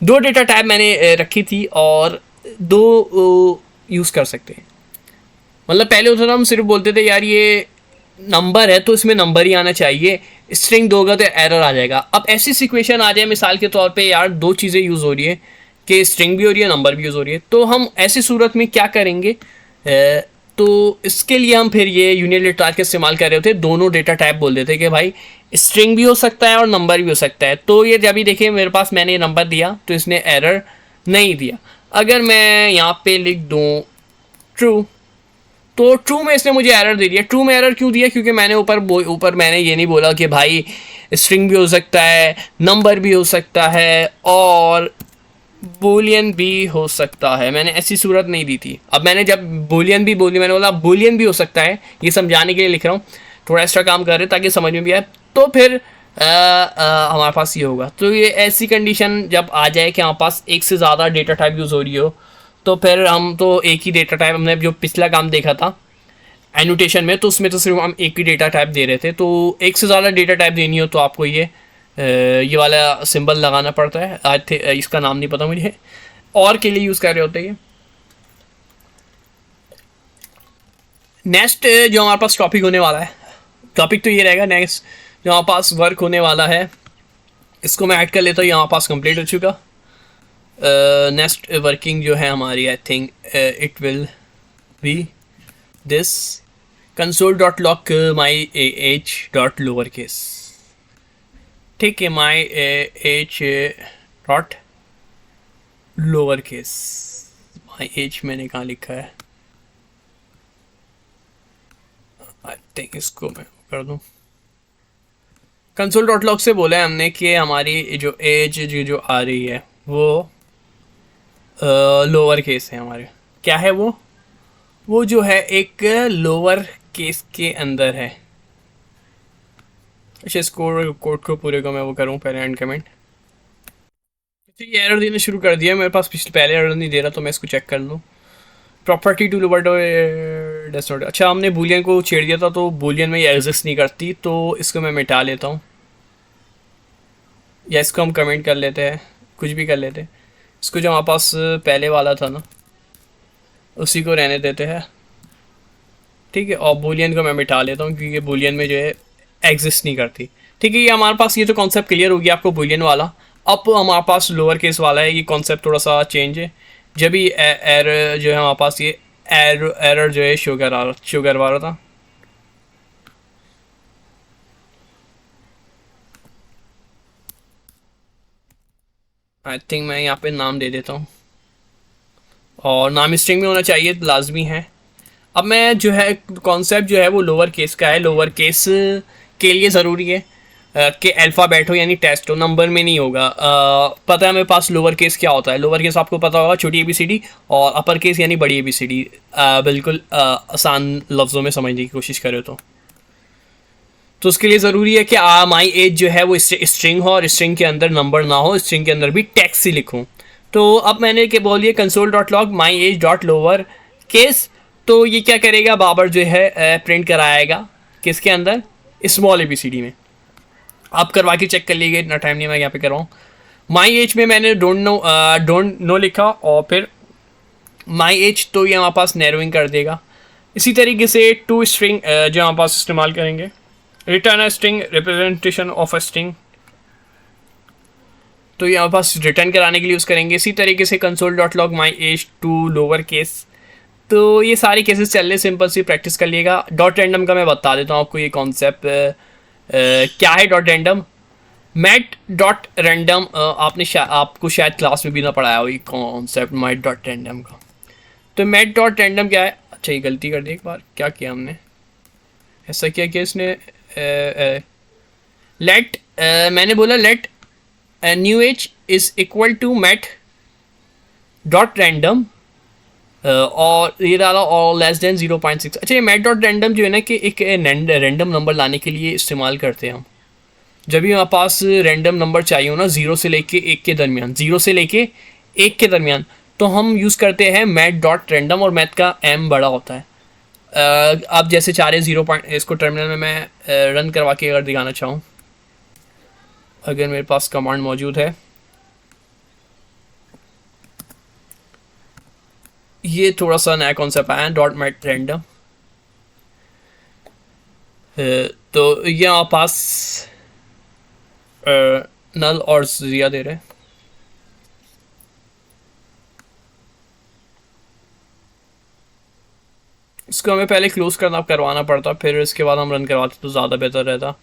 Speaker 1: 2 डेटा टाइप मैंने रखी थी और 2 यूज़ कर सकते हैं। मतलब पहले होता था हम सिर्फ बोलते थे यार ये नंबर है तो इसमें नंबर ही आना चाहिए, स्ट्रिंग दोगा तो एरर आ जाएगा। अब ऐसी सिचुएशन आ जाए मिसाल के तौर पे यार 2 चीज़ें यूज़ हो रही है कि स्ट्रिंग भी हो रही है नंबर भी यूज़ हो रही है, तो हम ऐसी सूरत में क्या करेंगे? तो इसके लिए हम फिर ये यूनियन लिटरल का इस्तेमाल कर रहे होते, दोनों डेटा टाइप बोल देते कि भाई स्ट्रिंग भी हो सकता है और नंबर भी हो सकता है। तो ये जब भी देखिए मेरे पास मैंने नंबर दिया तो इसने एरर नहीं दिया। अगर मैं यहाँ पे लिख दूँ ट्रू तो ट्रू में इसने मुझे एरर दे दिया। ट्रू में एरर क्यों दिया? क्योंकि मैंने ऊपर मैंने ये नहीं बोला कि भाई स्ट्रिंग भी हो सकता है, नंबर भी हो सकता है और बूलियन भी हो सकता है। मैंने ऐसी सूरत नहीं दी थी। अब मैंने जब बूलियन भी बोली, मैंने बोला बूलियन भी हो सकता है, ये समझाने के लिए लिख रहा हूँ, थोड़ा एक्स्ट्रा काम कर रहे ताकि समझ में भी आए। तो फिर हमारे पास ये होगा। तो ये ऐसी कंडीशन जब आ जाए कि हमारे पास एक से ज़्यादा डेटा टाइप यूज़ हो रही हो, तो फिर हम तो एक ही डेटा टाइप, हमने जो पिछला काम देखा था एनोटेशन में, तो उसमें तो सिर्फ हम एक ही डेटा टाइप दे रहे थे। तो एक से ज़्यादा डेटा टाइप देनी हो तो आपको ये वाला सिंबल लगाना पड़ता है। आई थिंक इसका नाम नहीं पता मुझे, और के लिए यूज़ कर रहे होते हैं। नेक्स्ट जो हमारे पास टॉपिक होने वाला है, टॉपिक तो ये रहेगा नेक्स्ट जो हमारे पास वर्क होने वाला है, इसको मैं ऐड कर लेता हूँ। यहाँ पास कंप्लीट हो चुका। नेक्स्ट वर्किंग जो है हमारी, I think it will be this console dot lock my age dot lower case. ठीक है, my age dot lower case. My age मैंने कहाँ लिखा है? आई थिंक इसको मैं कर दूँ। कंसोल डॉट लॉग से बोला है हमने कि हमारी जो एज जो आ रही है वो लोअर केस है हमारे। क्या है वो जो है एक लोअर केस के अंदर है। अच्छा, इस कोड को पूरे को मैं वो करूँ पहले एंड कमेंट। अच्छा, ये एरर देना शुरू कर दिया मेरे पास, पिछले पहले एरर नहीं दे रहा, तो मैं इसको चेक कर लूँ। Property to lower does not. अच्छा, हमने बूलियन को छेड़ दिया था, तो बूलियन में ये एग्जिस्ट नहीं करती, तो इसको मैं मिटा लेता हूँ, या इसको हम कमेंट कर लेते हैं, कुछ भी कर लेते हैं। इसको जो हमारे पास पहले वाला था ना, उसी को रहने देते हैं। ठीक है, और बूलियन को मैं मिटा लेता हूँ क्योंकि बूलियन में जो है एग्जिस्ट नहीं करती। ठीक है, ये हमारे पास ये तो कॉन्सेप्ट क्लियर हो गया आपको बूलियन वाला। अब हमारे पास लोअर केस वाला है, ये कॉन्सेप्ट थोड़ा सा चेंज है। जब भी एरर जो है हमारे पास ये एरर जो है शो करवा रहा था। आई थिंक मैं यहाँ पे नाम दे देता हूँ, और नाम स्ट्रिंग में होना चाहिए, लाजमी है। अब मैं जो है कॉन्सेप्ट जो है वो लोअर केस का है। लोअर केस के लिए ज़रूरी है कि अल्फ़ाबेट हो, यानी टेस्ट हो, नंबर में नहीं होगा। पता है मेरे पास लोअर केस क्या होता है? लोअर केस आपको पता होगा, छोटी ABCD, और अपर केस यानी बड़ी ABCD। बिल्कुल आसान लफ्ज़ों में समझने की कोशिश करें तो उसके लिए ज़रूरी है कि माई एज जो है वो स्ट्रिंग हो, और स्ट्रिंग के अंदर नंबर ना हो, स्ट्रिंग के अंदर भी टेक्स्ट ही लिखूँ। तो अब मैंने क्या बोलिए, console dot log my as dot lower case. तो ये क्या करेगा, बाबर जो है प्रिंट कराएगा किसके अंदर? स्मॉल ABCD में। आप करवा के चेक कर लीजिए, इतना टाइम नहीं मैं यहाँ पे करवाऊँ। माई एज में मैंने डोंट नो लिखा, और फिर माई एज, तो ये हमारे पास नैरोइंग कर देगा। इसी तरीके से टू स्ट्रिंग जो हमारे पास इस्तेमाल करेंगे, return a string representation of a string, तो ये हमारे पास रिटर्न कराने के लिए यूज़ करेंगे। इसी तरीके से console dot log my age to lower case. तो ये सारे केसेस चल रहे, सिंपल सी प्रैक्टिस कर लिएगा। डॉट रैंडम का मैं बता देता हूँ आपको ये कॉन्सेप्ट क्या है। Dot random, mat dot random, आपको शायद क्लास में भी ना पढ़ाया हो ये कॉन्सेप्ट मैट डॉट रैंडम का। तो मैट डॉट रैंडम क्या है? अच्छा, ये गलती कर दी एक बार, क्या किया हमने, ऐसा किया कि इसने लेट, मैंने बोला let new age is equal to math dot random, और ये डाला और लेस देन 0.6। अच्छा, ये मैट डॉट रैंडम जो है ना कि एक रैंडम नंबर लाने के लिए इस्तेमाल करते हैं हम। जब भी हमारे पास रैंडम नंबर चाहिए हो ना, ज़ीरो से लेके एक के दरमियान, ज़ीरो से लेके एक के दरमियान, तो हम यूज़ करते हैं मैट डॉट रैंडम, और मैथ का एम बड़ा होता है। आप जैसे चाह रहे 0 पॉइंट, इसको टर्मिनल में मैं रन करवा के अगर दिखाना चाहूँ, अगर मेरे पास कमांड मौजूद है, ये थोड़ा सा नया कॉन्सेप्ट आया डॉट मैट रैंडम। तो ये हमारे पास नल और ज़िया दे रहे हैं। इसको हमें पहले क्लोज करवाना पड़ता, फिर इसके बाद हम रन करवाते तो ज़्यादा बेहतर रहता।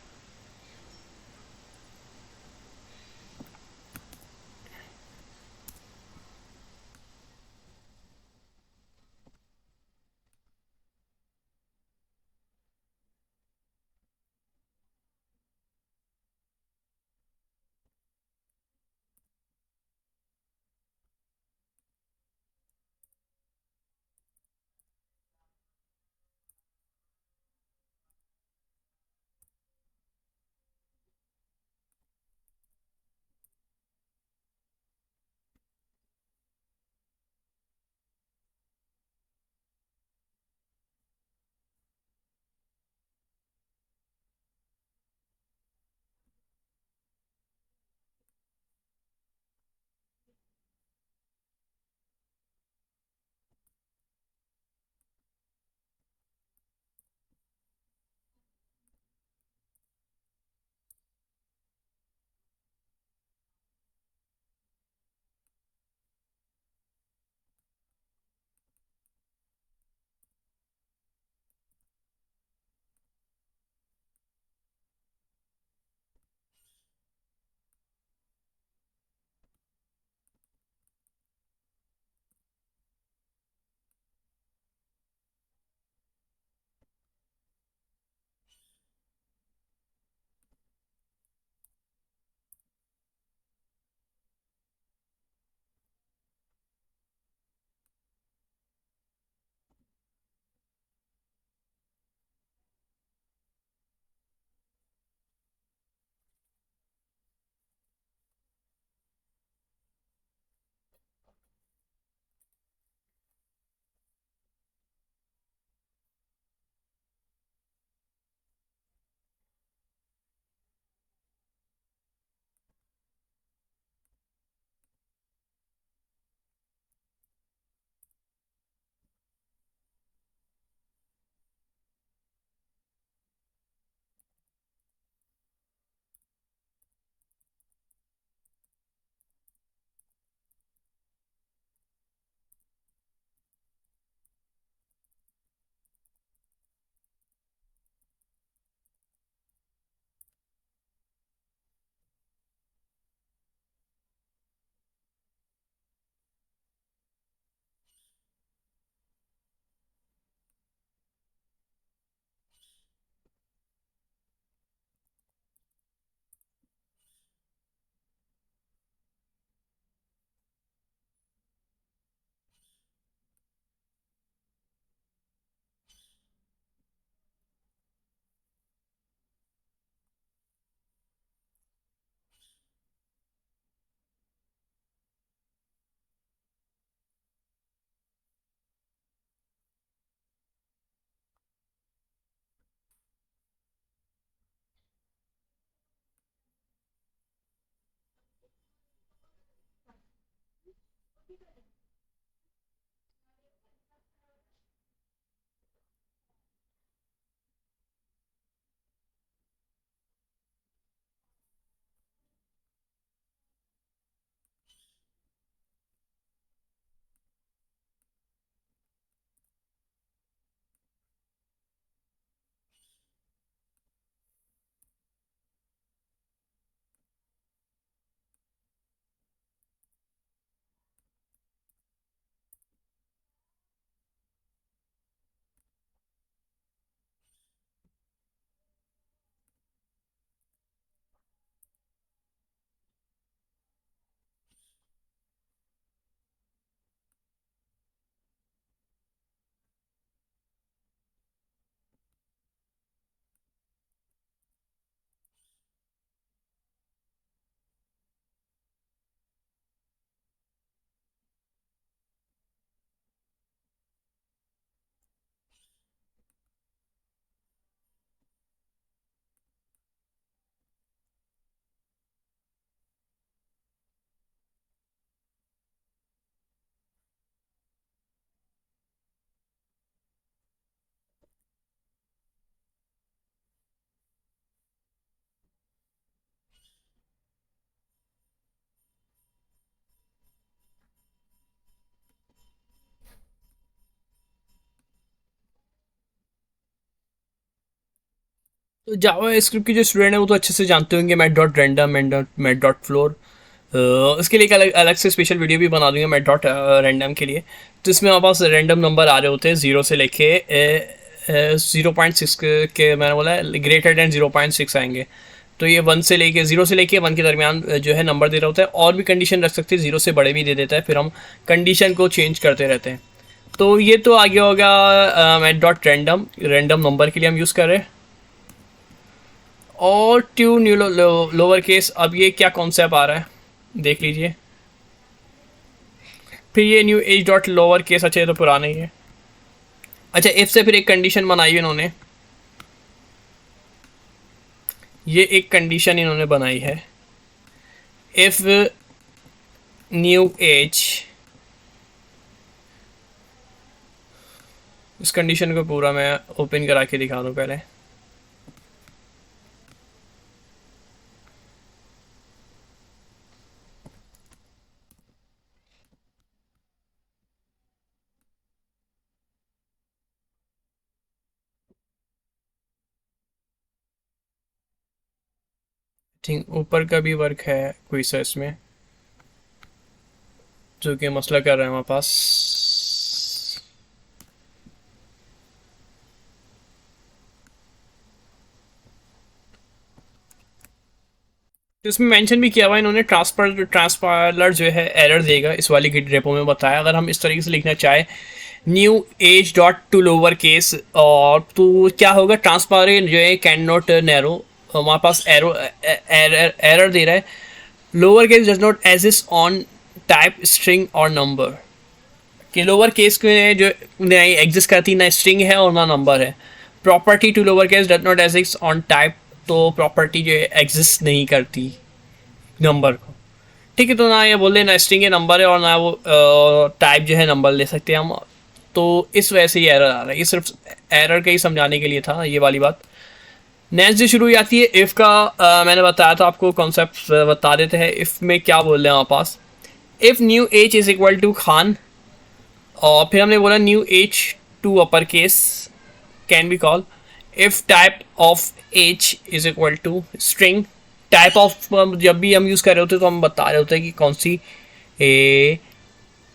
Speaker 1: तो जावा स्क्रिप्ट के जो स्टूडेंट है वो तो अच्छे से जानते होंगे mat dot random math dot floor. इसके लिए एक अलग अलग से स्पेशल वीडियो भी बना दूंगा मैट डॉट रैंडम के लिए। तो इसमें हमारे पास रैंडम नंबर आ रहे होते हैं 0 से लेके 0.6 के मैंने बोला ग्रेटर देन 0.6 आएंगे। तो ये 1 से लेके 0 से लेके 1 के दरमियान जो है नंबर दे रहा होता है, और भी कंडीशन रख सकते हैं, 0 से बड़े भी दे देता है, फिर हम कंडीशन को चेंज करते रहते हैं। तो ये तो आगे होगा mat dot random random number के लिए हम यूज़ कर रहे हैं। और ट्यू न्यू लोअर केस, अब ये क्या कॉन्सेप्ट आ रहा है देख लीजिए। फिर ये new age dot lower case, अच्छा ये तो पुराना ही है। अच्छा इफ से फिर एक कंडीशन बनाई है इन्होंने, ये एक कंडीशन इन्होंने बनाई है, इफ न्यू एज, इस कंडीशन को पूरा मैं ओपन करा के दिखा दूं पहले। थिंक ऊपर का भी वर्क है कोई सा इसमें, जो कि मसला कर रहे हैं हमारे पास। तो इसमें मेंशन भी किया हुआ है इन्होंने, ट्रांसपाइलर जो है एरर देगा, इस वाली गिट रेपो में बताया। अगर हम इस तरीके से लिखना चाहे new age dot to lower case, और तो क्या होगा, ट्रांसपाइलर जो है कैन नॉट नैरो, हमारे पास एरर दे रहा है, lower case does not exist on type string और नंबर। कि लोअर केस में जो नहीं एग्जिस्ट करती, ना स्ट्रिंग है और ना नंबर है। Property to lower case does not exist on type, तो प्रॉपर्टी जो है एग्जिस्ट नहीं करती नंबर को। ठीक है, तो ना ये बोल ना स्ट्रिंग है नंबर है, और ना वो टाइप जो है नंबर ले सकते हैं हम। तो इस वजह से ये एरर आ रहा है, ये सिर्फ एरर का ही समझाने के लिए था ये वाली बात। नेक्स्ट जो शुरू हो जाती है इफ़ का, मैंने बताया था आपको कॉन्सेप्ट बता देते हैं। इफ़ में क्या बोल रहे हैं हमारे पास, if new age is equal to Khan, और फिर हमने बोला new age to upper case can be call, if type of age is equal to string. Type of जब भी हम यूज़ कर रहे होते हैं तो हम बता रहे होते हैं कि कौन सी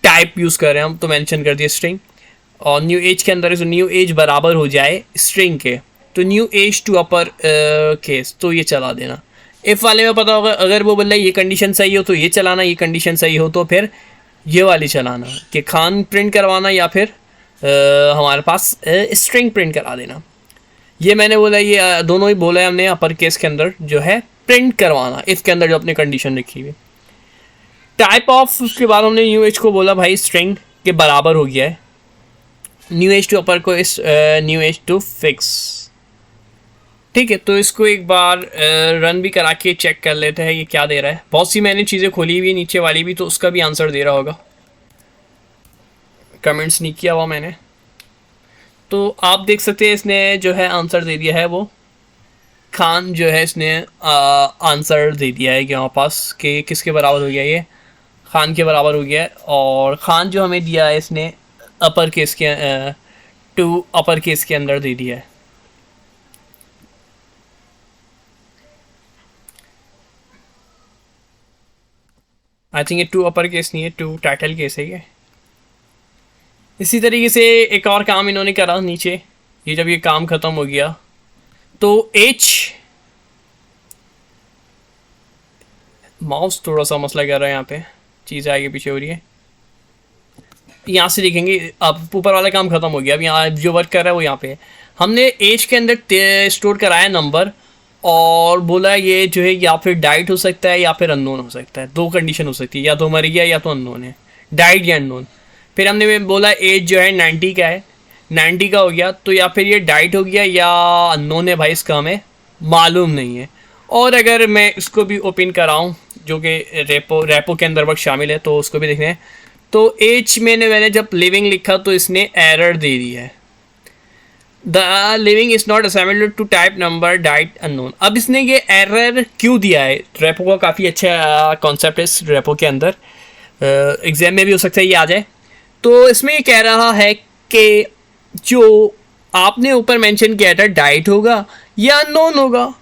Speaker 1: टाइप यूज़ कर रहे हैं हम, तो मेंशन कर दिया स्ट्रिंग। और न्यू एज के अंदर न्यू एज बराबर हो जाए स्ट्रिंग के, तो new age to upper case, तो ये चला देना। इफ़ वाले में पता होगा, अगर वो बोल रहा है ये कंडीशन सही हो तो ये चलाना, ये कंडीशन सही हो तो फिर ये वाली चलाना, कि खान प्रिंट करवाना या फिर हमारे पास स्ट्रिंग प्रिंट करा देना। ये मैंने बोला, ये दोनों ही बोला है हमने अपर केस के अंदर जो है प्रिंट करवाना, इफ़ के अंदर जो अपने कंडीशन रखी हुई। टाइप ऑफ, उसके बाद हमने न्यू एज को बोला भाई स्ट्रिंग के बराबर हो गया है, न्यू एज टू अपर को इस न्यू एज टू फिक्स। ठीक है, तो इसको एक बार रन भी करा के चेक कर लेते हैं ये क्या दे रहा है। बहुत सी मैंने चीज़ें खोली हुई नीचे वाली भी, तो उसका भी आंसर दे रहा होगा, कमेंट्स नहीं किया हुआ मैंने। तो आप देख सकते हैं इसने जो है आंसर दे दिया है, वो खान जो है इसने आंसर दे दिया है कि हमारे पास कि किसके बराबर हो गया, ये खान के बराबर हो गया है। और खान जो हमें दिया है इसने अपर केस के टू अपर केस के अंदर दे दिया है। आई थिंक ये टू अपर केस नहीं है, टू टाइटल केस है ये। इसी तरीके से एक और काम इन्होंने करा नीचे, ये जब ये काम ख़त्म हो गया तो एच, माउस थोड़ा सा मसला कर रहा है यहाँ पे, चीज़ आगे पीछे हो रही है। यहाँ से देखेंगे अब ऊपर वाला काम ख़त्म हो गया, अब यहाँ जो वर्क कर रहा है वो यहाँ पे है। हमने एज के अंदर स्टोर कराया नंबर, और बोला ये जो है या फिर डाइट हो सकता है या फिर अननोन हो सकता है, दो कंडीशन हो सकती है, या तो मर गया या तो अननोन है, डाइट या अननोन। फिर हमने बोला एज जो है 90 का है, 90 का हो गया, तो या फिर ये डाइट हो गया या अननोन है भाई, इसका हमें मालूम नहीं है। और अगर मैं इसको भी ओपन कराऊँ जो कि रेपो के अंदर वक्त शामिल है, तो उसको भी देखते हैं। तो एज मैंने जब लिविंग लिखा तो इसने एरर दे दी है, the living is not assignable to type number diet unknown. अब इसने ये एरर क्यों दिया है, रेपो का काफ़ी अच्छा कॉन्सेप्ट है इस रेपो के अंदर, एग्जाम में भी हो सकता है ये आ जाए। तो इसमें ये कह रहा है कि जो आपने ऊपर मेंशन किया था डाइट होगा ये अननोन होगा।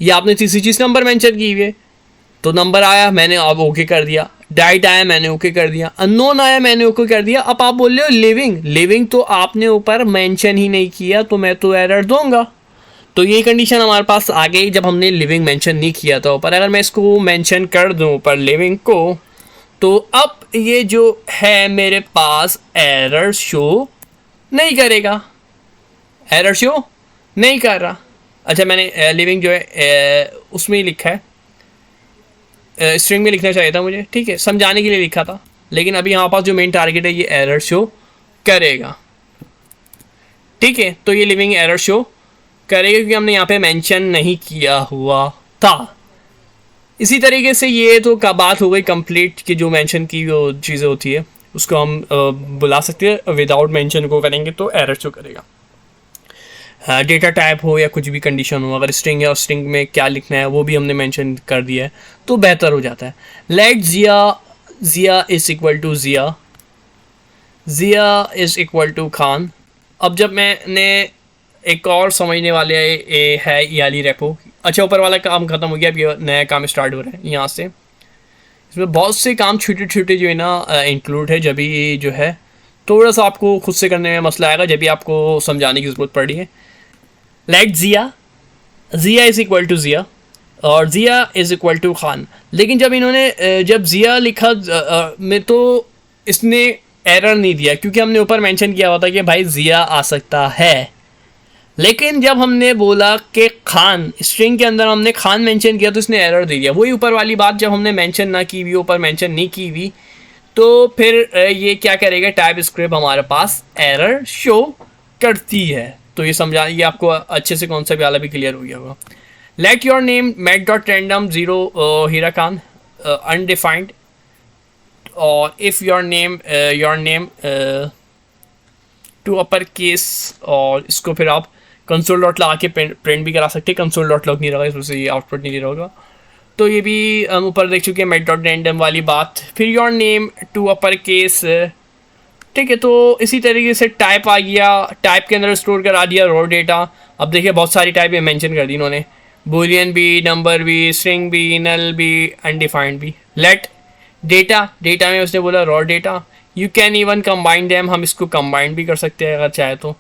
Speaker 1: ये आपने तीसरी चीज़ नंबर मेंशन की हुई है, तो नंबर आया मैंने अब ओके कर दिया, डाइट आया मैंने ओके कर दिया, अननोन आया मैंने ओके कर दिया। अब आप बोल रहे हो लिविंग, लिविंग तो आपने ऊपर मेंशन ही नहीं किया, तो मैं तो एरर दूंगा। तो ये कंडीशन हमारे पास आ गई जब हमने लिविंग मेंशन नहीं किया था ऊपर। अगर मैं इसको मेंशन कर दूं ऊपर लिविंग को, तो अब ये जो है मेरे पास एरर शो नहीं करेगा, एरर शो नहीं कर रहा। अच्छा, मैंने लिविंग जो है उसमें ही लिखा है, स्ट्रिंग में लिखना चाहिए था मुझे, ठीक है, समझाने के लिए लिखा था। लेकिन अभी हमारे पास जो मेन टारगेट है ये एरर शो करेगा, ठीक है। तो ये लिविंग एरर शो करेगा क्योंकि हमने यहाँ पे मेंशन नहीं किया हुआ था। इसी तरीके से ये तो का बात हो गई कंप्लीट कि जो मेंशन की जो चीज़ें होती है उसको हम बुला सकते हैं, विदाउट मेंशन को करेंगे तो एरर शो करेगा। डेटा टाइप हो या कुछ भी कंडीशन हो, अगर स्ट्रिंग है और स्ट्रिंग में क्या लिखना है वो भी हमने मेंशन कर दिया है तो बेहतर हो जाता है। Let Jiya is equal to Jiya is equal to Khan. अब जब मैंने एक और समझने वाले है ये वाली रेपो, अच्छा ऊपर वाला काम खत्म हो गया, अब ये नया काम स्टार्ट हो रहा है। यहाँ से इसमें बहुत से काम छोटे छोटे जो है ना इंक्लूड है, जब भी जो है थोड़ा सा आपको खुद से करने में मसला आएगा, जब भी आपको समझाने की ज़रूरत पड़ रही है। Let Jiya is equal to Jiya और Jiya is equal to Khan. लेकिन जब इन्होंने जब जिया लिखा में तो इसने एरर नहीं दिया क्योंकि हमने ऊपर मेंशन किया हुआ था कि भाई जिया आ सकता है। लेकिन जब हमने बोला कि खान, स्ट्रिंग के अंदर हमने खान मेंशन किया तो इसने एरर दे दिया। वही ऊपर वाली बात, जब हमने मेंशन ना की हुई, ऊपर मेंशन नहीं की हुई, तो फिर ये क्या करेगा, टाइप स्क्रिप्ट हमारे पास एरर शो करती है। तो ये समझा, ये आपको अच्छे से कॉन्सेप्ट वाला भी क्लियर हो गया होगा। Let your name math dot random zero हीरा खान अनडिफाइंड, और if your name to upper case, और इसको फिर आप कंसोल डॉट लगा के प्रिंट भी करा सकते हैं। कंसोल डॉट लॉग नहीं रहा, इसमें से ये आउटपुट नहीं दे रहा होगा। तो ये भी हम ऊपर देख चुके हैं मैट डॉट रैंडम वाली बात। फिर your name to upper case, ठीक है। तो इसी तरीके से टाइप आ गया, टाइप के अंदर स्टोर करा दिया रॉ डेटा। अब देखिए बहुत सारी टाइप ये मेंशन कर दी इन्होंने, बूलियन भी, नंबर भी, स्ट्रिंग भी, नल भी, अनडिफाइंड भी। लेट डेटा में उसने बोला raw data. You can even combine them, हम इसको कंबाइन भी कर सकते हैं अगर चाहे तो।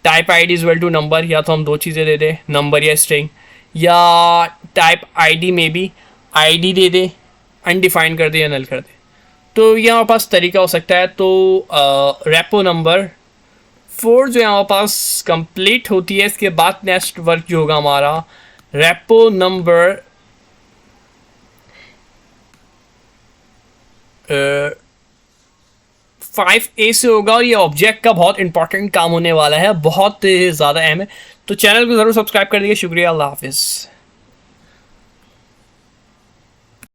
Speaker 1: Type I D is well to number, या तो हम दो चीज़ें दे दें, नंबर या स्ट्रिंग, या टाइप आई डी में भी I D they they, undefined कर दे या नल कर दे। तो ये हमारे पास तरीका हो सकता है। तो रेपो नंबर 4 जो है हमारे पास कंप्लीट होती है। इसके बाद नेक्स्ट वर्क जो होगा हमारा रेपो नंबर 5A से होगा, और ये ऑब्जेक्ट का बहुत इंपॉर्टेंट काम होने वाला है, बहुत ज़्यादा अहम है। तो चैनल को ज़रूर सब्सक्राइब कर दीजिए। शुक्रिया, अल्लाह हाफिज़।